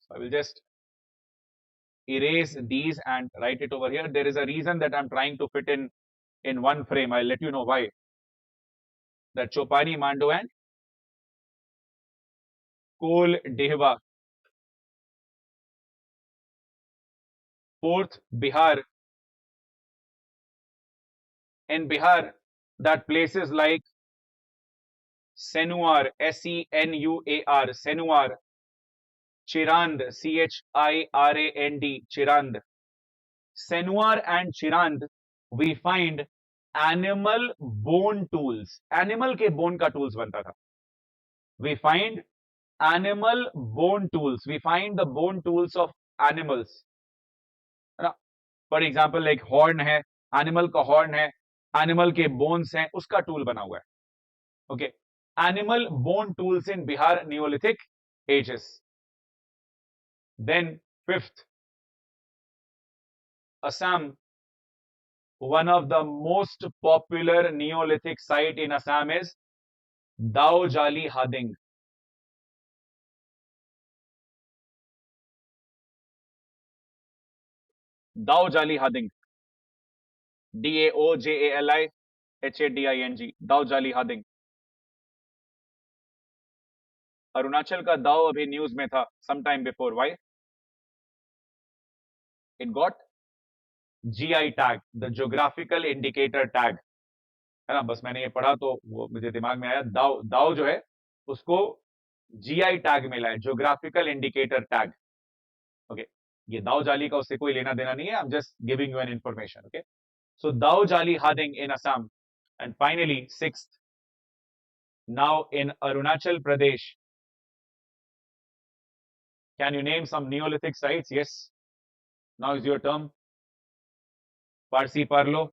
so I will just erase these and write it over here. There is a reason that I'm trying to fit in one frame. I'll let you know why. That Chopani Mando and Kol Dehwa. Fourth, Bihar. In Bihar, that places like Senuar, Senuar, Senuar. Chirand, Chirand, Chirand. Senuar and Chirand, we find animal bone tools. Animal के bone का tools बनता था. We find animal bone tools. We find the bone tools of animals. For example, like horn है, animal का horn है, animal के bones हैं, उसका tool बना हुआ है. Okay. Animal bone tools in Bihar Neolithic ages. Then fifth, Assam. One of the most popular Neolithic site in Assam is Daojali Hading. Daojali Hading. Daojali Hading. Daojali Hading. Arunachal का दाव अभी news में था some time before. Why? It got GI tag, the geographical indicator tag, है ना. बस मैंने ये पढ़ा तो वो मुझे दिमाग में आया. दाव दाव जो है उसको GI टैग मिला है, ज्योग्राफिकल इंडिकेटर टैग. ओके, ये दाव जाली का उससे कोई लेना देना नहीं है. I am just giving you an information. Okay, so Daojali Hading in Assam. And finally, sixth, now in Arunachal Pradesh. Can you name some Neolithic sites? Yes. Now is your turn. Parsi Parlo.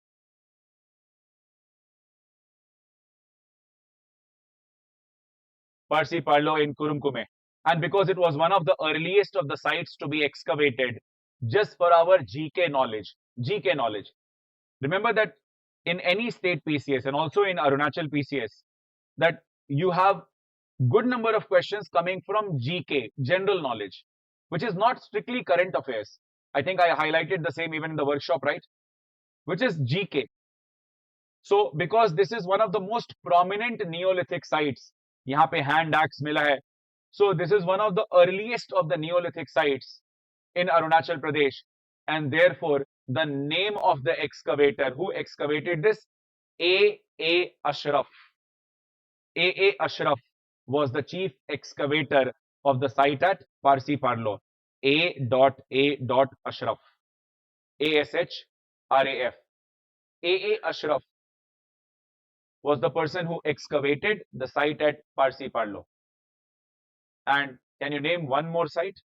Parsi Parlo in Kurumkume. And because it was one of the earliest of the sites to be excavated, just for our GK knowledge. GK knowledge. Remember that in any state PCS and also in Arunachal PCS, that you have good number of questions coming from GK, general knowledge, which is not strictly current affairs. I think I highlighted the same even in the workshop, right? Which is GK. So because this is one of the most prominent Neolithic sites, यहाँ पे hand axe मिला है. So this is one of the earliest of the Neolithic sites in Arunachal Pradesh, and therefore the name of the excavator who excavated this, A. Ashraf. A. Ashraf was the chief excavator of the site at Parsi Parlo. A. Ashraf. ASHRAF. A. Ashraf was the person who excavated the site at Parsi Parlo. And can you name one more site?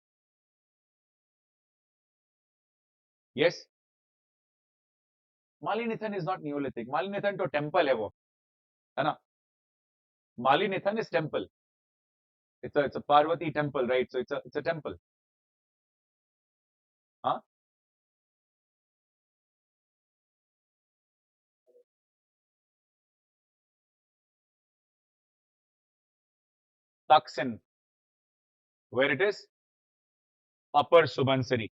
Yes? Malinithan is not Neolithic. Malinithan to temple है वो, है ना? Malinithan is temple. It's a Parvati temple, right? So it's a temple. Huh? Taksin. Where it is? Upper Subansiri.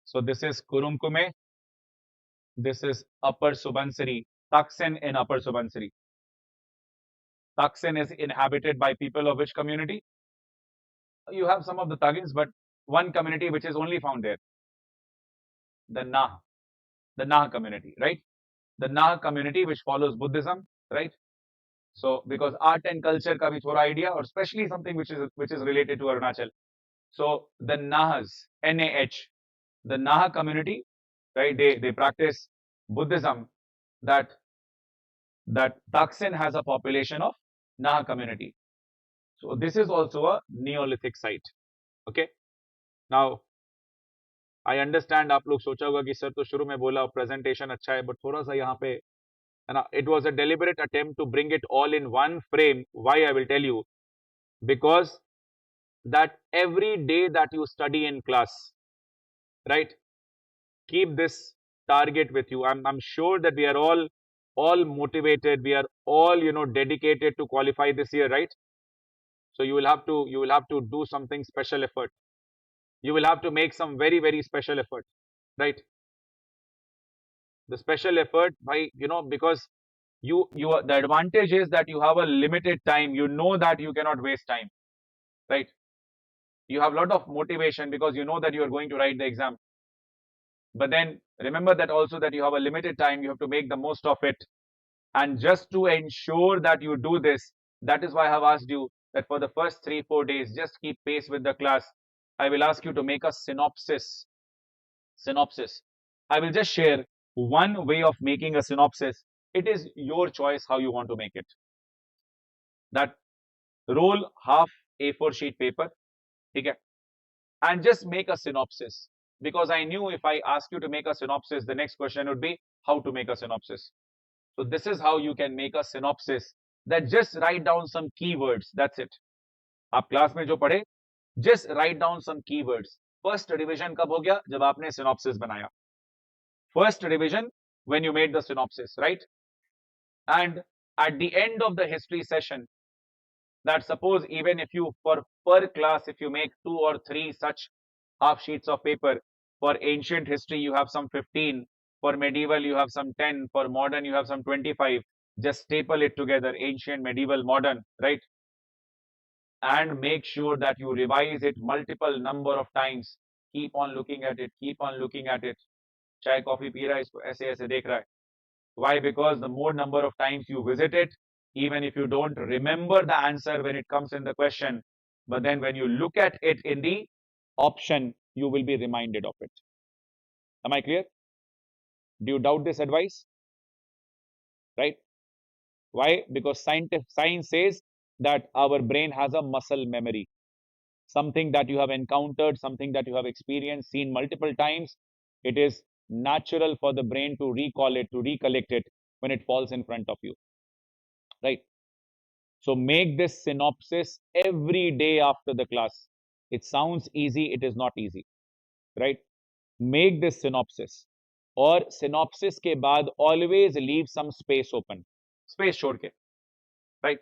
So this is Kurumkume. This is Upper Subansiri. Taksin in Upper Subansiri. Taksin is inhabited by people of which community? You have some of the Tagins, but one community which is only found there. The Nah community, right? The Nah community which follows Buddhism, right? So because art and culture ka bhi thoda idea, or especially something which is related to Arunachal. So the Nahas, NAH, the Nah community, right? They practice Buddhism. That Taksin has a population of Nah community. So this is also a Neolithic site. Okay. Now I understand आप लोग सोचा होगा कि sir तो शुरू में बोला presentation अच्छा है, but थोड़ा सा यहाँ पे है ना, it was a deliberate attempt to bring it all in one frame. Why? I will tell you. Because that every day that you study in class, right, keep this target with you. I'm sure that we are all motivated, we are all dedicated to qualify this year, right? So you will have to do something special effort. You will have to make some very, very special effort, right? The special effort by because the advantage is that you have a limited time. You know that you cannot waste time, right? You have a lot of motivation because you know that you are going to write the exam. But then remember that also that you have a limited time, you have to make the most of it. And just to ensure that you do this, That is why I have asked you that for the first 3-4 days, just keep pace with the class. I will ask you to make a synopsis. Synopsis. I will just share one way of making a synopsis. It is your choice how you want to make it. That roll half A4 sheet paper, okay, and just make a synopsis. Because I knew if I ask you to make a synopsis, the next question would be how to make a synopsis. So this is how you can make a synopsis. That just write down some keywords. That's it. आप class में जो पढ़े, just write down some keywords. First revision कब हो गया? जब आपने synopsis बनाया. First revision when you made the synopsis, right? And at the end of the history session, that suppose even if you for per class, if you make 2 or 3 such half sheets of paper, for ancient history you have some 15, for medieval you have some 10, for modern you have some 25. Just staple it together, ancient, medieval, modern, right? And make sure that you revise it multiple number of times. Keep on looking at it, keep on looking at it. चाय coffee P रहा है, इसको ऐसे ऐसे देख रहा है. Why? Because the more number of times you visit it, even if you don't remember the answer when it comes in the question, but then when you look at it in the option, you will be reminded of it. Am I clear? Do you doubt this advice? Right? Why? Because science says that our brain has a muscle memory. Something that you have encountered, something that you have experienced, seen multiple times, it is natural for the brain to recall it, to recollect it when it falls in front of you. Right? So make this synopsis every day after the class. It sounds easy, it is not easy, right? Make this synopsis. और synopsis के बाद always leave some space open. Space छोड़ के, right?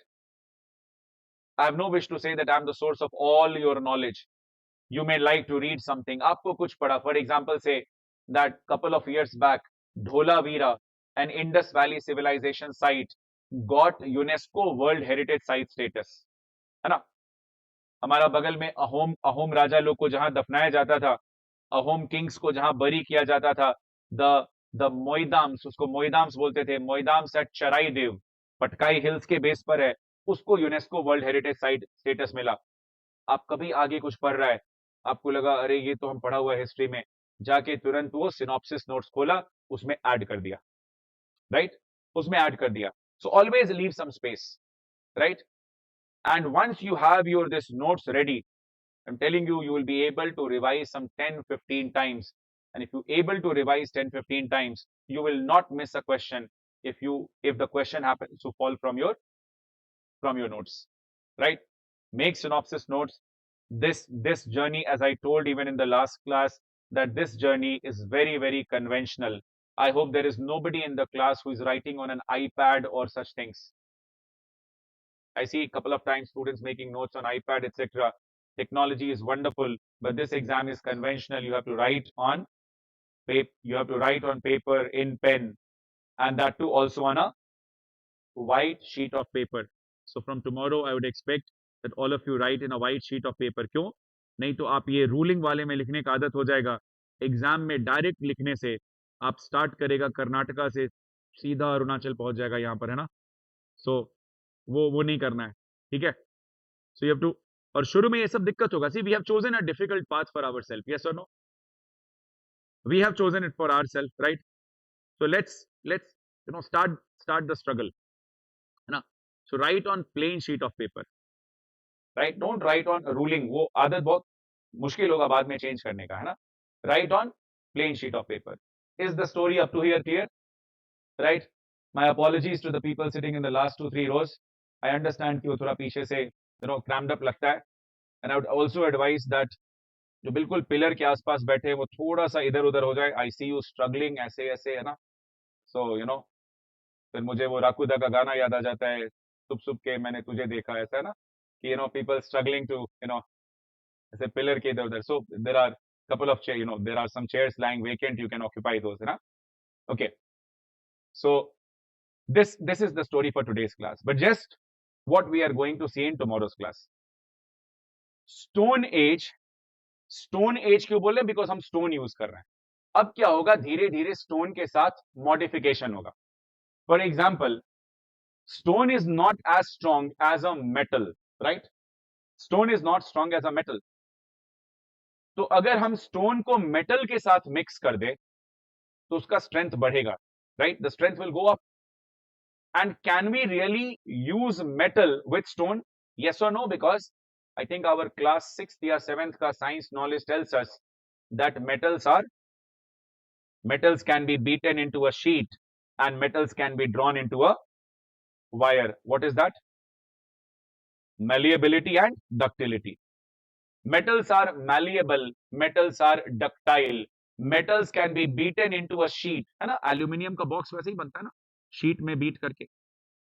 I have no wish to say that I am the source of all your knowledge. You may like to read something. आपको कुछ पढ़ा. For example, say that couple of years back, Dholavira, an Indus Valley civilization site, got UNESCO World Heritage Site status. है ना? हमारा बगल में अहोम राजा लोग को जहां दफनाया जाता था, अहोम किंग्स को जहां बरी किया जाता था, द द मोइदाम्स, उसको मोइदाम्स बोलते थे, मोइदाम्स एट चराई देव, पटकाई हिल्स के बेस पर है, उसको UNESCO world heritage site status मिला. आप कभी आगे कुछ पढ़ रहा है, आपको लगा अरे ये तो हम पढ़ा हुआ है हिस्ट्री में, जाके तुरंत वो सिनॉप्सिस नोट्स खोला, उसमें ऐड कर दिया, राइट? उसमें ऐड कर दिया. So always leave some space, right? And once you have your this notes ready, I'm telling you, you will be able to revise some 10-15 times. And if you're able to revise 10-15 times, you will not miss a question if the question happens to fall from your notes, right? Make synopsis notes. This journey, as I told even in the last class, that this journey is very, very conventional. I hope there is nobody in the class who is writing on an iPad or such things. I see a couple of times students making notes on iPad, etc. Technology is wonderful, but this exam is conventional. You have to write on paper. You have to write on paper in pen, and that too also on a white sheet of paper. So from tomorrow, I would expect that all of you write in a white sheet of paper. क्यों? नहीं तो आप ये ruling वाले में लिखने का आदत हो जाएगा. एग्जाम में डायरेक्ट लिखने से आप स्टार्ट करेगा कर्नाटका से, सीधा अरुणाचल पहुंच जाएगा यहाँ पर, है ना? सो वो नहीं करना है, ठीक है? सो यू हैव टू, और शुरू में ये सब दिक्कत होगा. See we have chosen a difficult path for ourselves, yes और नो? We have chosen it for ourselves, right? So let's you know start the struggle, है ना? So write on plain sheet of paper, right? Don't write on ruling, वो आदत बहुत मुश्किल होगा बाद में चेंज करने का, है ना? Right on plain sheet of paper. Is the story up to here clear? Right? My apologies to the people sitting in the last 2-3 rows. I understand कि वो थोड़ा पीछे से crammed up लगता है. And I would also advise that जो बिल्कुल pillar के आसपास बैठे हैं वो थोड़ा सा इधर उधर हो जाए. I see you struggling ऐसे ऐसे, है ना? So फिर मुझे वो राकुदा का गाना याद आ जाता है, सुप सुप के मैंने तुझे देखा, ऐसा है ना कि people struggling to ऐसे पिलर के इधर उधर. So there are couple of chairs, there are some chairs lying vacant, you can occupy those, है ना? Okay. So this is the story for today's class, but just what we are going to see in tomorrow's class. Stone age क्यों बोल रहे हैं? Because हम stone use कर रहे हैं. अब क्या होगा, धीरे धीरे स्टोन के साथ मॉडिफिकेशन होगा. For example stone is not as strong as a metal, right? Stone is not strong as a metal. तो अगर हम स्टोन को मेटल के साथ मिक्स कर दे तो उसका स्ट्रेंथ बढ़ेगा, right? The strength will go up. And can we really use metal with stone? Yes or no? Because I think our class 6th or 7th ka science knowledge tells us that metals can be beaten into a sheet and metals can be drawn into a wire. What is that? Malleability and ductility. Metals are malleable, metals are ductile, metals can be beaten into a sheet, है ना? Aluminium का box वैसे ही बनता है ना, sheet में beat करके.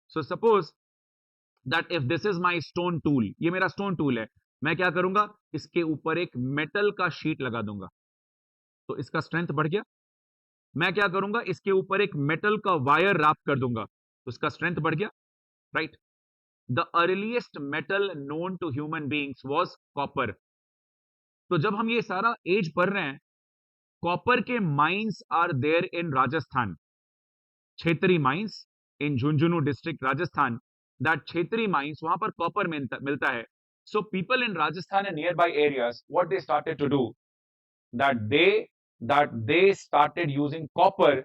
So suppose that if this is my stone tool, ये मेरा stone tool है, मैं क्या करूंगा, इसके ऊपर एक metal का sheet लगा दूंगा, तो इसका strength बढ़ गया. मैं क्या करूंगा, इसके ऊपर एक metal का wire wrap कर दूंगा, तो इसका strength बढ़ गया, right? The earliest metal known to human beings was copper. तो जब हम ये सारा एज पढ़ रहे हैं, कॉपर के mines are there in Rajasthan, Khetri mines in Jhunjhunu district Rajasthan. That Khetri mines, वहां पर कॉपर मिलता है. So people in Rajasthan and nearby areas, what they started to do, that they started using copper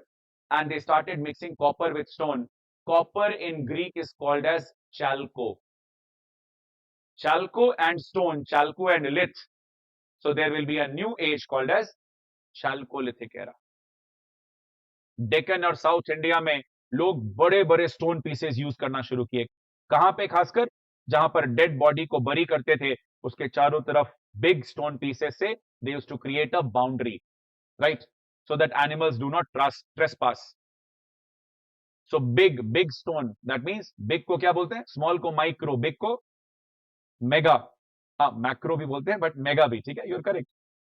and they started mixing copper with stone. Copper in Greek is called as chalco. Chalco and stone, chalco and lith. So there will be a new age called as Chalcolithic era. Deccan और south India में लोग बड़े बड़े stone pieces use करना शुरू किए. कहां पे? खासकर जहां पर डेड बॉडी को बरी करते थे, उसके चारों तरफ बिग स्टोन पीसेस से they used to create a boundary, right? So that animals do not trespass. So big stone, that means big को क्या बोलते हैं? स्मॉल को माइक्रो, बिग को मेगा. हाँ, मैक्रो भी बोलते हैं, बट मेगा भी, ठीक है, यूर करेक्ट.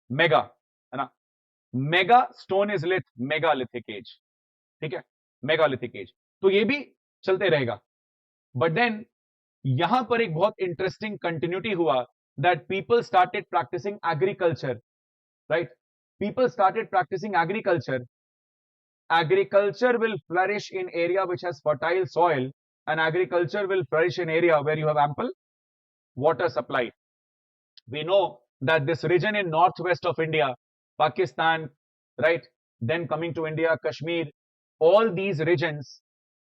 मेगा, है ना? Mega stone is lith, megalithic age, ठीक है, मेगालिथिक एज. तो ये भी चलते रहेगा. बट देन यहां पर एक बहुत इंटरेस्टिंग कंटिन्यूटी हुआ, that people started practicing agriculture, right? People started practicing agriculture. Agriculture will flourish in area which has fertile soil, and agriculture will flourish in area where you have ample water supply. We know that this region in northwest of India, Pakistan, right, then coming to India, Kashmir, all these regions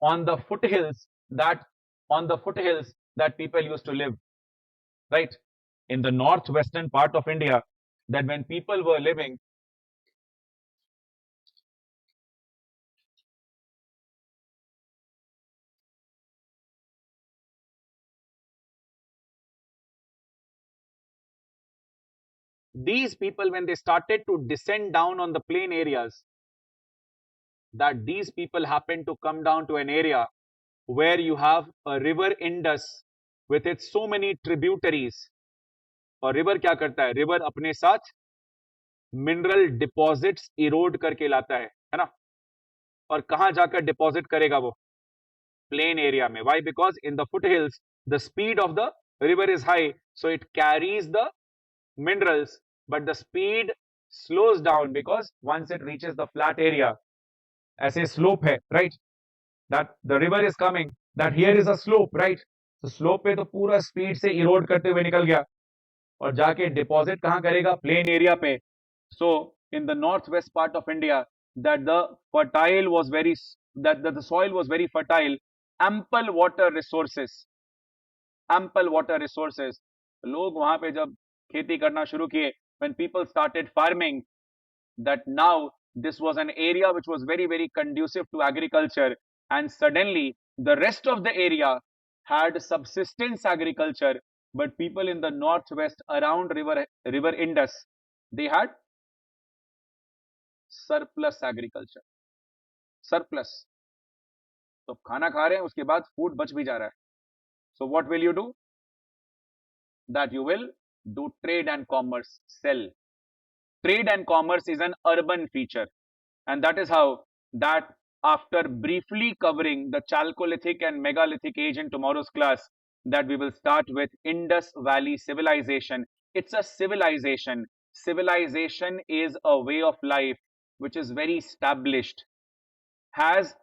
on the foothills that people used to live, right, in the northwestern part of India, that when people were living, these people, when they started to descend down on the plain areas, that these people happened to come down to an area where you have a river Indus with its so many tributaries. और river क्या करता है? River अपने साथ mineral deposits Erode करके लाता है ना? और कहां जाकर डिपॉजिट करेगा वो? प्लेन एरिया में. Why? Because in the foothills the speed of the river is high, so it carries the minerals, but the speed slows down because once it reaches the flat area, ऐसे slope है, right? That the river is coming, that here is a slope, right? So slope पे तो पूरा speed से erode करते हुए निकल गया और जाके deposit कहाँ करेगा? Plain area पे. So in the northwest part of India, that the soil was very fertile, ample water resources. लोग वहां पे जब खेती करना शुरू किए, when people started farming, that now this was an area which was very, very conducive to agriculture, and suddenly the rest of the area had subsistence agriculture, but people in the northwest around river Indus, they had surplus agriculture. Surplus. तो खाना खा रहे हैं, उसके बाद food बच भी जा रहा है. So what will you do? That you will do trade and commerce, sell. Trade and commerce is an urban feature, and that is how that after briefly covering the Chalcolithic and Megalithic age in tomorrow's class, that we will start with Indus Valley civilization. It's a civilization. Civilization is a way of life which is very established, has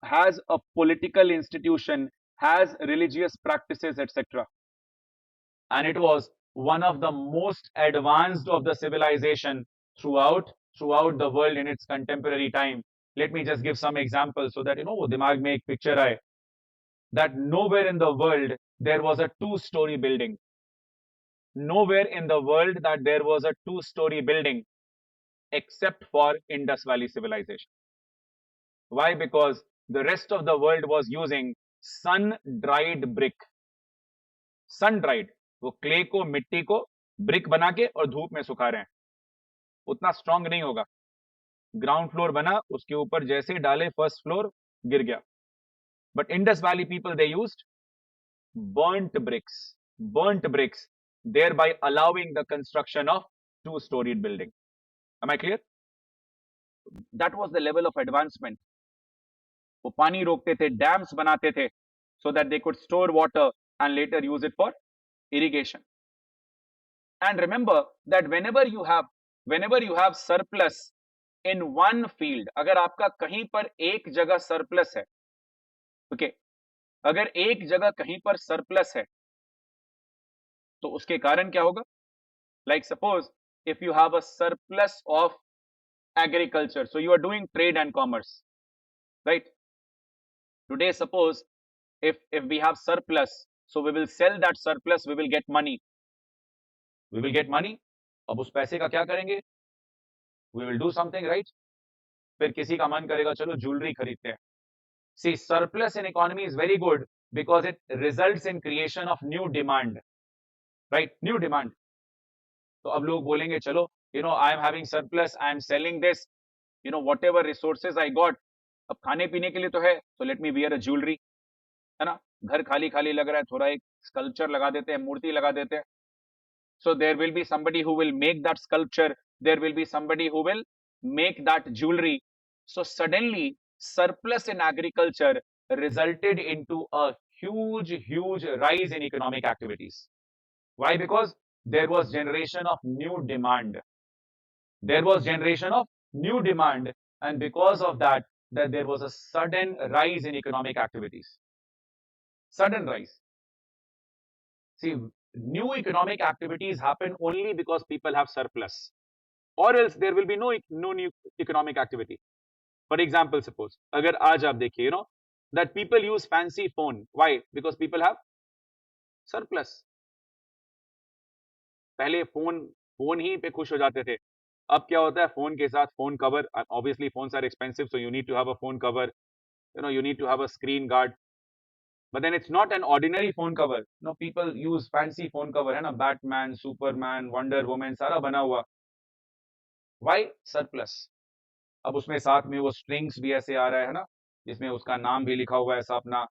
has a political institution, has religious practices, etc. And it was one of the most advanced of the civilization throughout the world in its contemporary time. Let me just give some examples so that वो दिमाग में एक picture आए that nowhere in the world there was a two-story building. Nowhere in the world that there was a two-story building except for Indus Valley civilization. Why? Because the rest of the world was using sun-dried brick. Sun-dried, वो clay को, मिट्टी को brick बना के और धूप में सुखा रहे हैं. उतना स्ट्रांग नहीं होगा. ग्राउंड फ्लोर बना, उसके ऊपर जैसे डाले फर्स्ट फ्लोर गिर गया. But Indus Valley people, they used burnt bricks, thereby allowing the construction of two-storied building. Am I clear? That was the level of advancement. वो पानी रोकते थे, dams बनाते थे, so that they could store water and later use it for irrigation. And remember that whenever you have surplus in one field, अगर आपका कहीं पर एक जगह surplus है, okay, अगर एक जगह कहीं पर surplus है, तो उसके कारण क्या होगा? Like suppose if you have a surplus of agriculture, so you are doing trade and commerce, right? Today suppose if we have surplus, so we will sell that surplus, we will get money. अब उस पैसे का क्या करेंगे? We will do something, right? फिर किसी का मन करेगा चलो ज्वेलरी खरीदते हैं. See, surplus in economy is very good because it results in creation of new demand, right? New demand. तो अब लोग बोलेंगे चलो, I am having surplus, I am selling this, whatever resources I got, अब खाने पीने के लिए तो है, so let me wear a jewelry, है ना? घर खाली खाली लग रहा है, थोड़ा एक स्कल्पचर लगा देते हैं, मूर्ति लगा देते हैं. So there will be somebody who will make that sculpture, there will be somebody who will make that jewelry. So suddenly surplus in agriculture resulted into a huge rise in economic activities. Why? Because there was generation of new demand. And because of that there was a sudden rise in economic activities. Sudden rise. See, new economic activities happen only because people have surplus, or else there will be no new economic activity. For example, suppose अगर आज आप देखिए, that people use fancy phone. Why? Because people have surplus. पहले phone ही पे खुश हो जाते थे. अब क्या होता है? फोन के साथ phone cover. Obviously phones are expensive, so you need to have a phone cover. You need to have a screen guard. But then it's not an ordinary phone cover. No, people use fancy phone cover, है ना? Batman, Superman, Wonder Woman, सारा बना हुआ. Why? Surplus. अब उसमें साथ में वो strings भी ऐसे आ रहा है ना, जिसमें उसका नाम भी लिखा हुआ है ऐसा अपना.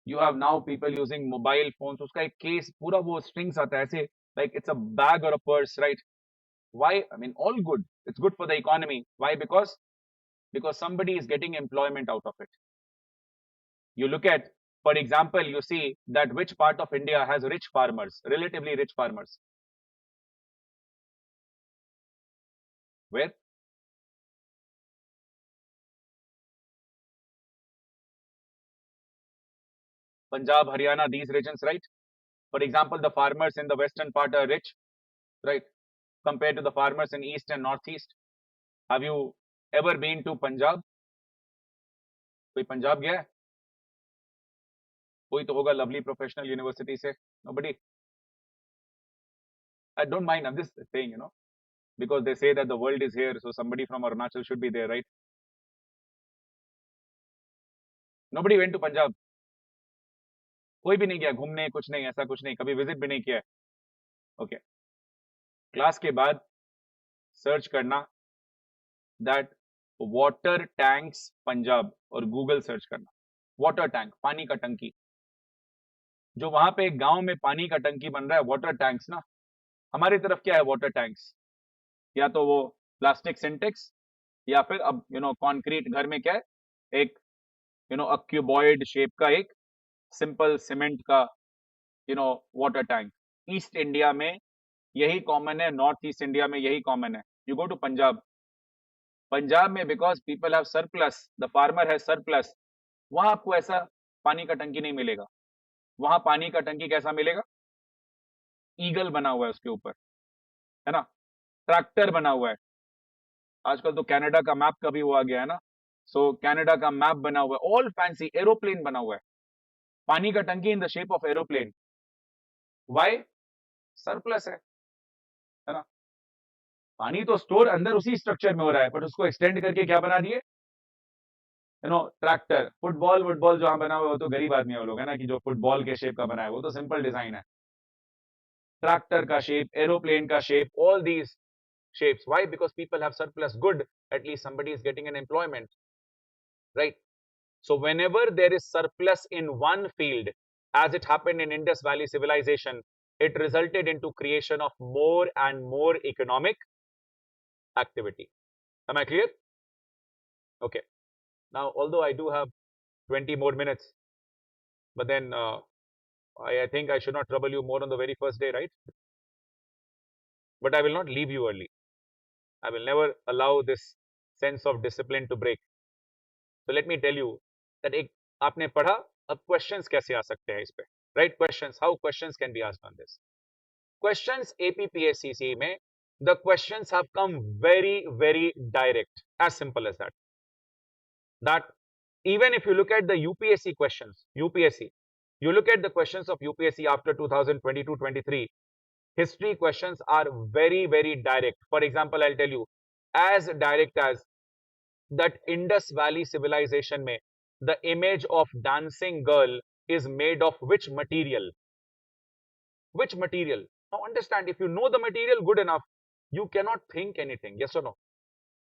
You have now people using mobile phones. उसका एक case पूरा वो strings आता है ऐसे, like it's a bag or a purse, right? Why? I mean, all good. It's good for the economy. Why? Because somebody is getting employment out of it. You look at, for example, you see that which part of India has rich farmers, relatively rich farmers? Where? Punjab, Haryana, these regions, right? For example, the farmers in the western part are rich, right? Compared to the farmers in east and northeast. Have you ever been to Punjab? कोई पंजाब गया है? कोई तो होगा lovely professional university से. Nobody? I don't mind. I'm just saying, because they say that the world is here, so somebody from Arunachal should be there, right? Nobody went to Punjab. कोई भी नहीं गया घूमने, कुछ नहीं, ऐसा कुछ नहीं, कभी विजिट भी नहीं किया है. ओके, क्लास के बाद सर्च करना दैट वाटर टैंक्स पंजाब और गूगल सर्च करना. वाटर टैंक, पानी का टंकी. जो वहां पे एक गांव में पानी का टंकी बन रहा है, वाटर टैंक्स ना. हमारी तरफ क्या है वाटर टैंक्स? या तो वो प्लास्टिक सिंटेक्स, या फिर अब कंक्रीट घर में क्या है, एक अ क्यूबॉइड शेप का एक सिंपल सीमेंट का वाटर टैंक. ईस्ट इंडिया में यही कॉमन है, नॉर्थ ईस्ट इंडिया में यही कॉमन है. You go to Punjab, Punjab में because people have surplus, the farmer has surplus, वहां आपको ऐसा पानी का टंकी नहीं मिलेगा। वहां पानी का टंकी कैसा मिलेगा? ईगल बना हुआ है उसके ऊपर, है ना, ट्रैक्टर बना हुआ है। आजकल तो कनाडा का मैप का भी वो आ गया है ना, सो कनाडा का मैप बना हुआ है, ऑल फैंसी, एरोप्लेन बना हुआ है, पानी का टंकी in the shape of aeroplane. Why? Surplus है ना। पानी तो स्टोर अंदर उसी स्ट्रक्चर में हो रहा है, बट उसको एक्सटेंड करके क्या बना दिए, यू नो, ट्रैक्टर। फुटबॉल वुटबॉल जो बना हुआ है वो तो गरीब आदमी वो लोग है ना, कि जो फुटबॉल के शेप का बना है, वो तो सिंपल डिजाइन है। ट्रैक्टर का शेप, एरोप्लेन का shape, all these shapes. Why? Because people have surplus good. At least somebody is getting an employment, right? So whenever there is surplus in one field, as it happened in Indus Valley civilization, it resulted into creation of more and more economic activity. Am I clear? Okay. Now, although I do have 20 more minutes, but then I think I should not trouble you more on the very first day, right? But I will not leave you early. I will never allow this sense of discipline to break. So let me tell you that एक आपने पढ़ा, अब questions कैसे आ सकते हैं इस पे, right? Questions, how questions can be asked on this? Questions APPSCC में, the questions have come very, very direct, as simple as that. That even if you look at the UPSC questions, UPSC, you look at the questions of UPSC after 2022-23, history questions are very, very direct. For example, I'll tell you, as direct as that Indus Valley civilization में, the image of dancing girl is made of which material? Which material? Now understand, if you know the material good enough, you cannot think anything, yes or no?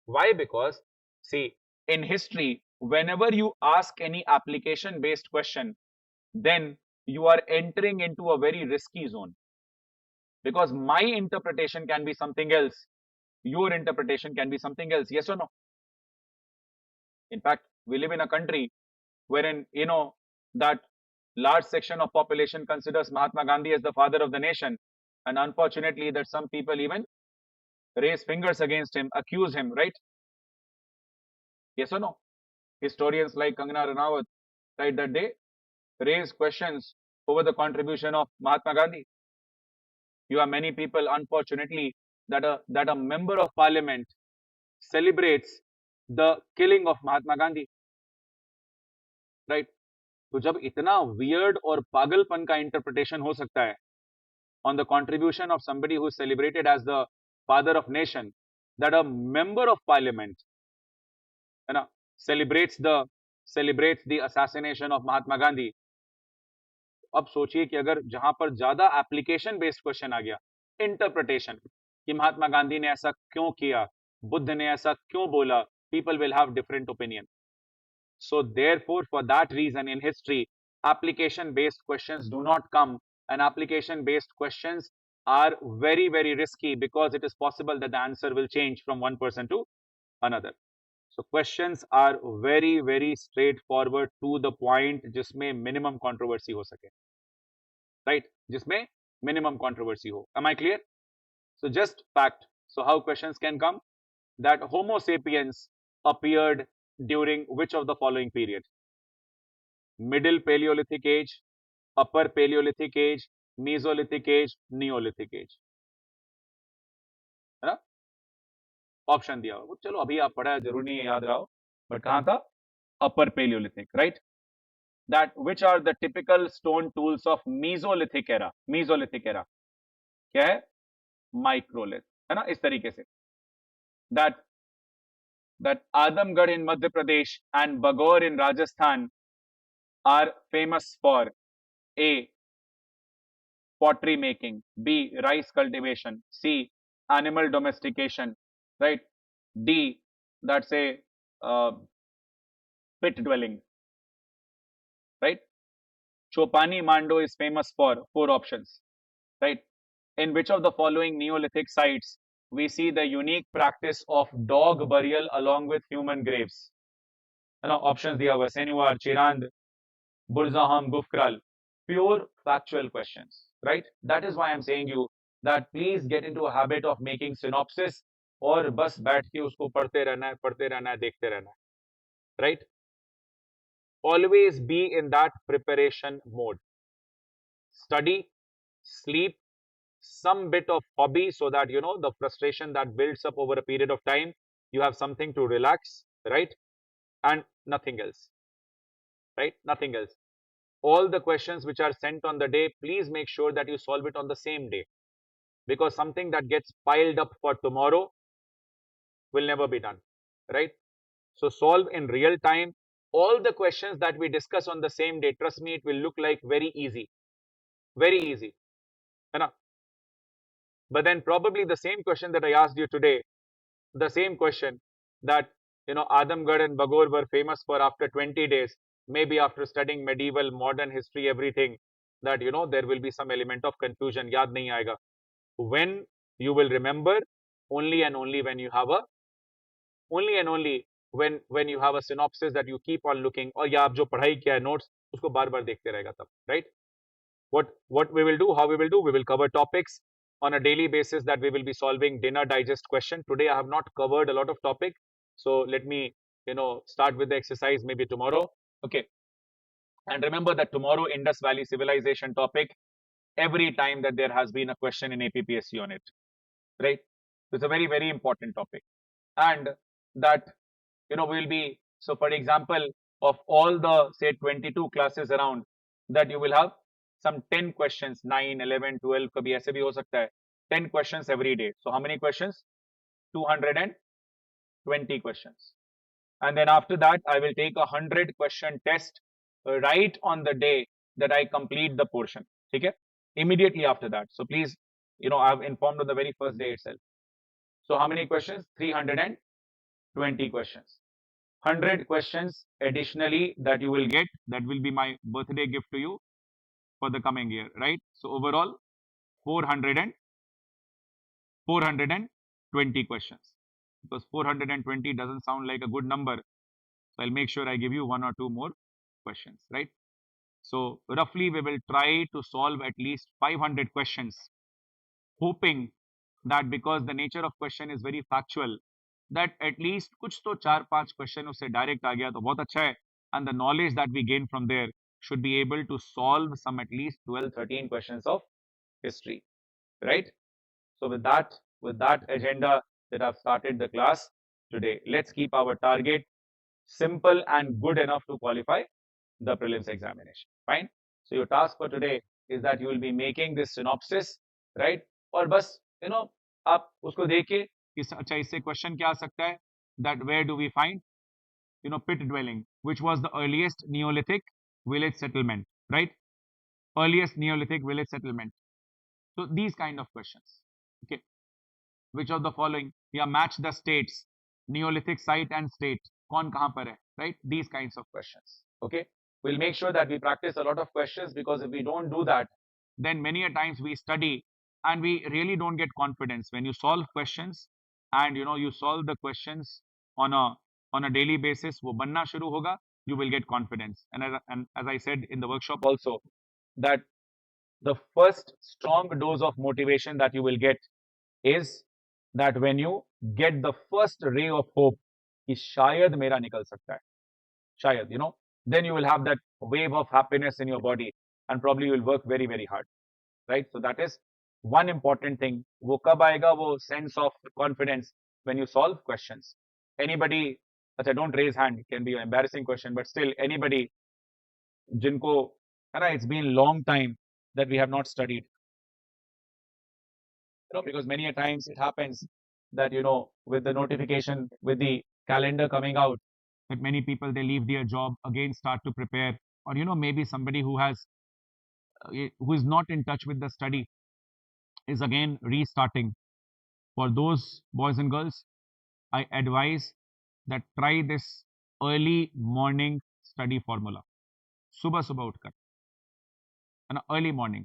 Why? Because, see, in history, whenever you ask any application based question, then you are entering into a very risky zone. Because my interpretation can be something else, your interpretation can be something else, yes or no? In fact, we live in a country wherein, you know, that large section of population considers Mahatma Gandhi as the father of the nation, and unfortunately that some people even raise fingers against him, accuse him, right? Yes or no? Historians like Kangana Ranawat, right, that they raise questions over the contribution of Mahatma Gandhi. You have many people, unfortunately, that a member of parliament celebrates the killing of Mahatma Gandhi, right? तो जब इतना weird और पागलपन का interpretation हो सकता है on the contribution of somebody who is celebrated as the father of nation, that a member of parliament, है ना, celebrates the assassination of Mahatma Gandhi. अब सोचिए कि अगर जहां पर ज्यादा एप्लीकेशन बेस्ड क्वेश्चन आ गया, इंटरप्रिटेशन, कि महात्मा गांधी ने ऐसा क्यों किया, बुद्ध ने ऐसा क्यों बोला, people will have different opinion. So therefore, for that reason, in history, application based questions do not come, and application based questions are very, very risky because it is possible that the answer will change from one person to another. So questions are very, very straightforward to the point, जिसमें minimum controversy हो सके, right? जिसमें minimum controversy हो. Am I clear? So just fact. So how questions can come? That Homo sapiens appeared during which of the following period? Middle Paleolithic age, upper Paleolithic age, Mesolithic age, Neolithic age. है ना? Option दिया हुआ, चलो अभी आप पढ़ा है, जरूरी नहीं है याद रहो, बट कहां था? Upper palaeolithic, right? That which are the typical stone tools of Mesolithic era? Mesolithic era क्या है? Microlith, है ना, इस तरीके से. That Adamgarh in Madhya Pradesh and Bagor in Rajasthan are famous for A, pottery making, B, rice cultivation, C, animal domestication, right? D, that's a pit dwelling, right? Chopani Mando is famous for 4 options, right? In which of the following Neolithic sites we see the unique practice of dog burial along with human graves? Options दिया हुआ, Senuar, Chirand, Burzaham, Gufkral. Pure factual questions, right? That is why I'm saying you that please get into a habit of making synopsis और बस बैठ के उसको पढ़ते रहना है, देखते रहना है, right? Always be in that preparation mode. Study, sleep, some bit of hobby, so that you know the frustration that builds up over a period of time, you have something to relax, right? And nothing else, right? Nothing else. All the questions which are sent on the day, please make sure that you solve it on the same day, because something that gets piled up for tomorrow will never be done, right? So solve in real time. All the questions that we discuss on the same day, trust me, it will look like very easy, है ना? But then probably the same question that I asked you today, the same question that Adamgarh and Bagor were famous for after 20 days, maybe after studying medieval, modern history, everything, that there will be some element of confusion, yaad nahi aayega. When you will remember, only and only when you have a only and only when you have a synopsis that you keep on looking, और या आप जो पढ़ाई किया है notes उसको बार बार देखते रहेगा तब, right? What we will do, how we will do, we will cover topics on a daily basis, that we will be solving dinner digest question. Today I have not covered a lot of topic, so let me start with the exercise maybe tomorrow. Okay, and remember that tomorrow Indus Valley civilization topic, every time that there has been a question in APPSC on it, right? So it's a very, very important topic. And that will be, so for example, of all the say 22 classes around, that you will have some 10 questions, 9, 11, 12, kabhi aise bhi ho sakta hai, 10 questions every day. So how many questions? 220 questions. And then after that, I will take a 100-question test right on the day that I complete the portion. Okay? Immediately after that. So please, I've informed on the very first day itself. So how many questions? 320 questions. 100 questions additionally that you will get. That will be my birthday gift to you for the coming year, right? So overall, 420 questions. Because 420 doesn't sound like a good number. So I'll make sure I give you 1 or 2 more questions, right? So roughly we will try to solve at least 500 questions, hoping that because the nature of question is very factual, that at least कुछ तो 4-5 question उससे direct आ गया तो बहुत अच्छा है, and the knowledge that we gain from there should be able to solve some at least 12-13 questions of history, right? So with that agenda that I've started the class today, let's keep our target simple and good enough to qualify the prelims examination. Fine. So your task for today is that you will be making this synopsis, right? और बस आप उसको देखिए कि अच्छा इससे question क्या आ सकता है, that where do we find pit dwelling, which was the earliest Neolithic village settlement, right? Earliest Neolithic village settlement. So these kind of questions. Okay. Which of the following, yeah, match the states, Neolithic site and state, कौन कहाँ पर है, right? These kinds of questions. Okay. We'll make sure that we practice a lot of questions, because if we don't do that, then many a times we study and we really don't get confidence. When you solve questions and you solve the questions on a daily basis, वो बनना शुरू होगा, you will get confidence. And as I said in the workshop also, that the first strong dose of motivation that you will get is that when you get the first ray of hope कि शायद मेरा निकल सकता है, शायद, then you will have that wave of happiness in your body, and probably you will work very, very hard, right? So that is one important thing. वो कब आएगा वो sense of confidence? When you solve questions. Anybody, अच्छा, don't raise hand, it can be an embarrassing question, but still, anybody जिनको है ना, it's been long time that we have not studied, because many a times it happens that with the notification, with the calendar coming out, that many people, they leave their job, again start to prepare, or maybe somebody who is not in touch with the study is again restarting. For those boys and girls, I advise that try this early morning study formula. Subah subah utkar, and early morning.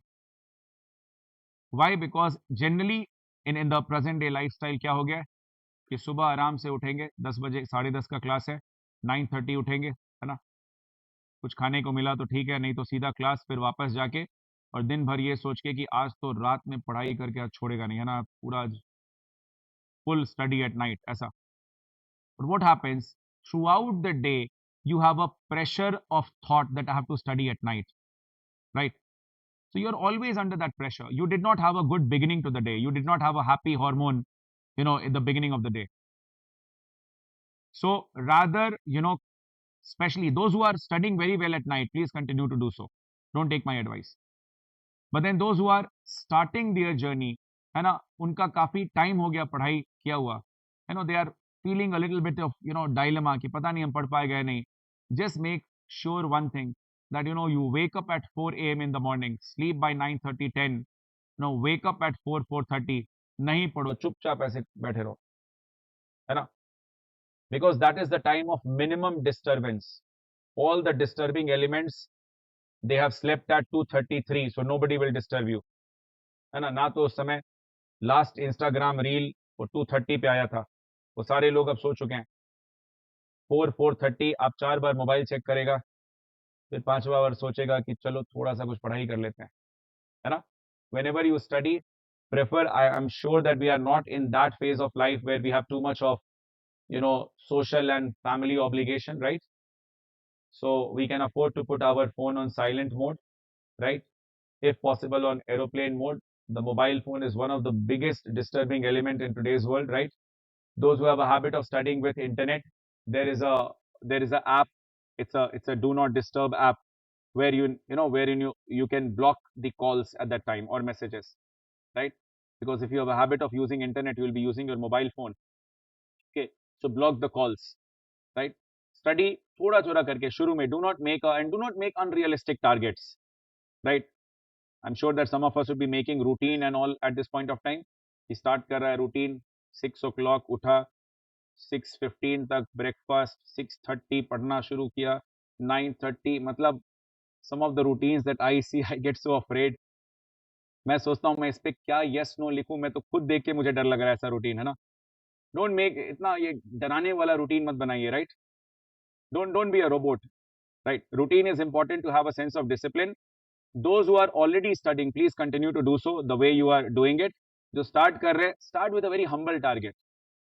Why? Because generally in the present day lifestyle क्या हो गया कि सुबह आराम से उठेंगे, 10 बजे, 10:30 का क्लास है, 9:30 उठेंगे, है ना, कुछ खाने को मिला तो ठीक है, नहीं तो सीधा क्लास, फिर वापस जाके और दिन भर ये सोच के कि आज तो रात में पढ़ाई करके आज छोड़ेगा नहीं, है ना, पूरा full study at night, aisa. But what happens throughout the day, you have a pressure of thought that I have to study at night, right? So you're always under that pressure. You did not have a good beginning to the day. You did not have a happy hormone, in the beginning of the day. So rather, especially those who are studying very well at night, please continue to do so. Don't take my advice. But then those who are starting their journey, है ना, उनका काफी time हो गया पढ़ाई किया हुआ, they are feeling a little bit of dilemma कि पता नहीं हम पढ़ पाएगा या नहीं. Just make sure one thing, that you wake up at 4 a.m. in the morning, sleep by 9:30 10, wake up at 4:30, नहीं पढ़ो, चुपचाप ऐसे बैठे रहो, है ना, because that is the time of minimum disturbance. All the disturbing elements, they have slept at 2:33, so nobody will disturb you, है ना. ना तो उस समय लास्ट इंस्टाग्राम रील वो 2:30 पे आया था, वो सारे लोग अब सो चुके हैं. 4:30 आप 4 बार मोबाइल चेक करेगा, फिर 5वां बार सोचेगा कि चलो थोड़ा सा कुछ पढ़ाई कर लेते हैं, है ना. Whenever you study, prefer, I am sure that we are not in that phase of life where we have too much of social and family obligation, right? So we can afford to put our phone on silent mode, right? If possible on aeroplane mode. The mobile phone is one of the biggest disturbing element in today's world, right? Those who have a habit of studying with internet, there is a app, it's a do not disturb app, where wherein you can block the calls at that time or messages, right? Because if you have a habit of using internet, you will be using your mobile phone. Okay, so block the calls, right? Study थोड़ा थोड़ा करके शुरू में, do not make unrealistic targets, right? I'm sure that some of us will be making routine and all at this point of time. He start कर रहा है routine, 6 o'clock उठा, 6:15 तक breakfast, 6:30 पढ़ना शुरू किया, 9:30, मतलब some of the routines that I see, I get so afraid. मैं सोचता हूँ मैं इस पे क्या yes no लिखूं, मैं तो खुद देख के मुझे डर लग रहा है ऐसा रूटीन, है ना. Don't make इतना ये डराने वाला रूटीन मत बनाइए, right? Don't be a robot, right? Routine is important to have a sense of discipline. Those who are already studying, please continue to do so the way you are doing it. जो start कर रहे, start with a very humble target,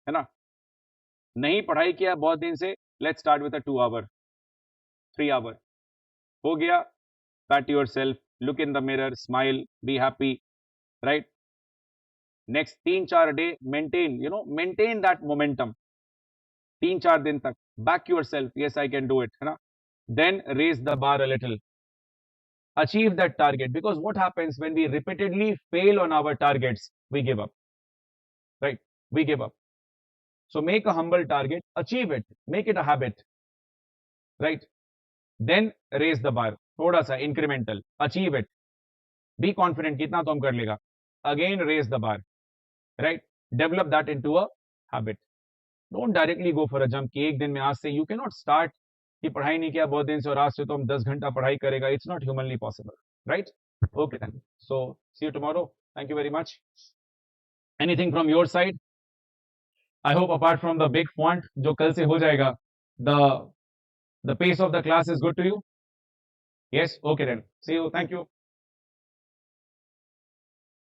है ना. नहीं पढ़ाई किया बहुत दिन से, let's start with a 2 hour, 3 hour, हो गया, pat yourself, look in the mirror, smile, be happy, right? Next 3-4 day, maintain that momentum, 3-4 दिन तक, back yourself, yes I can do it, है ना. Then raise the bar a little, achieve that target, because what happens when we repeatedly fail on our targets, we give up, right? We give up. So make a humble target, achieve it, make it a habit, right? Then raise the bar, थोड़ा सा incremental, achieve it, be confident कितना तो हम कर लेगा, again raise the bar, right? Develop that into a habit. Don't directly go for a jump कि एक दिन में आज से, you cannot start कि पढ़ाई नहीं किया बहुत दिन से और आज से तो हम 10 घंटा पढ़ाई करेगा. It's not humanly possible, right? Okay then. So see you tomorrow. Thank you very much. Anything from your side? I hope apart from the big font जो कल से हो जाएगा, the pace of the class is good to you? Yes? Okay then. See you. Thank you.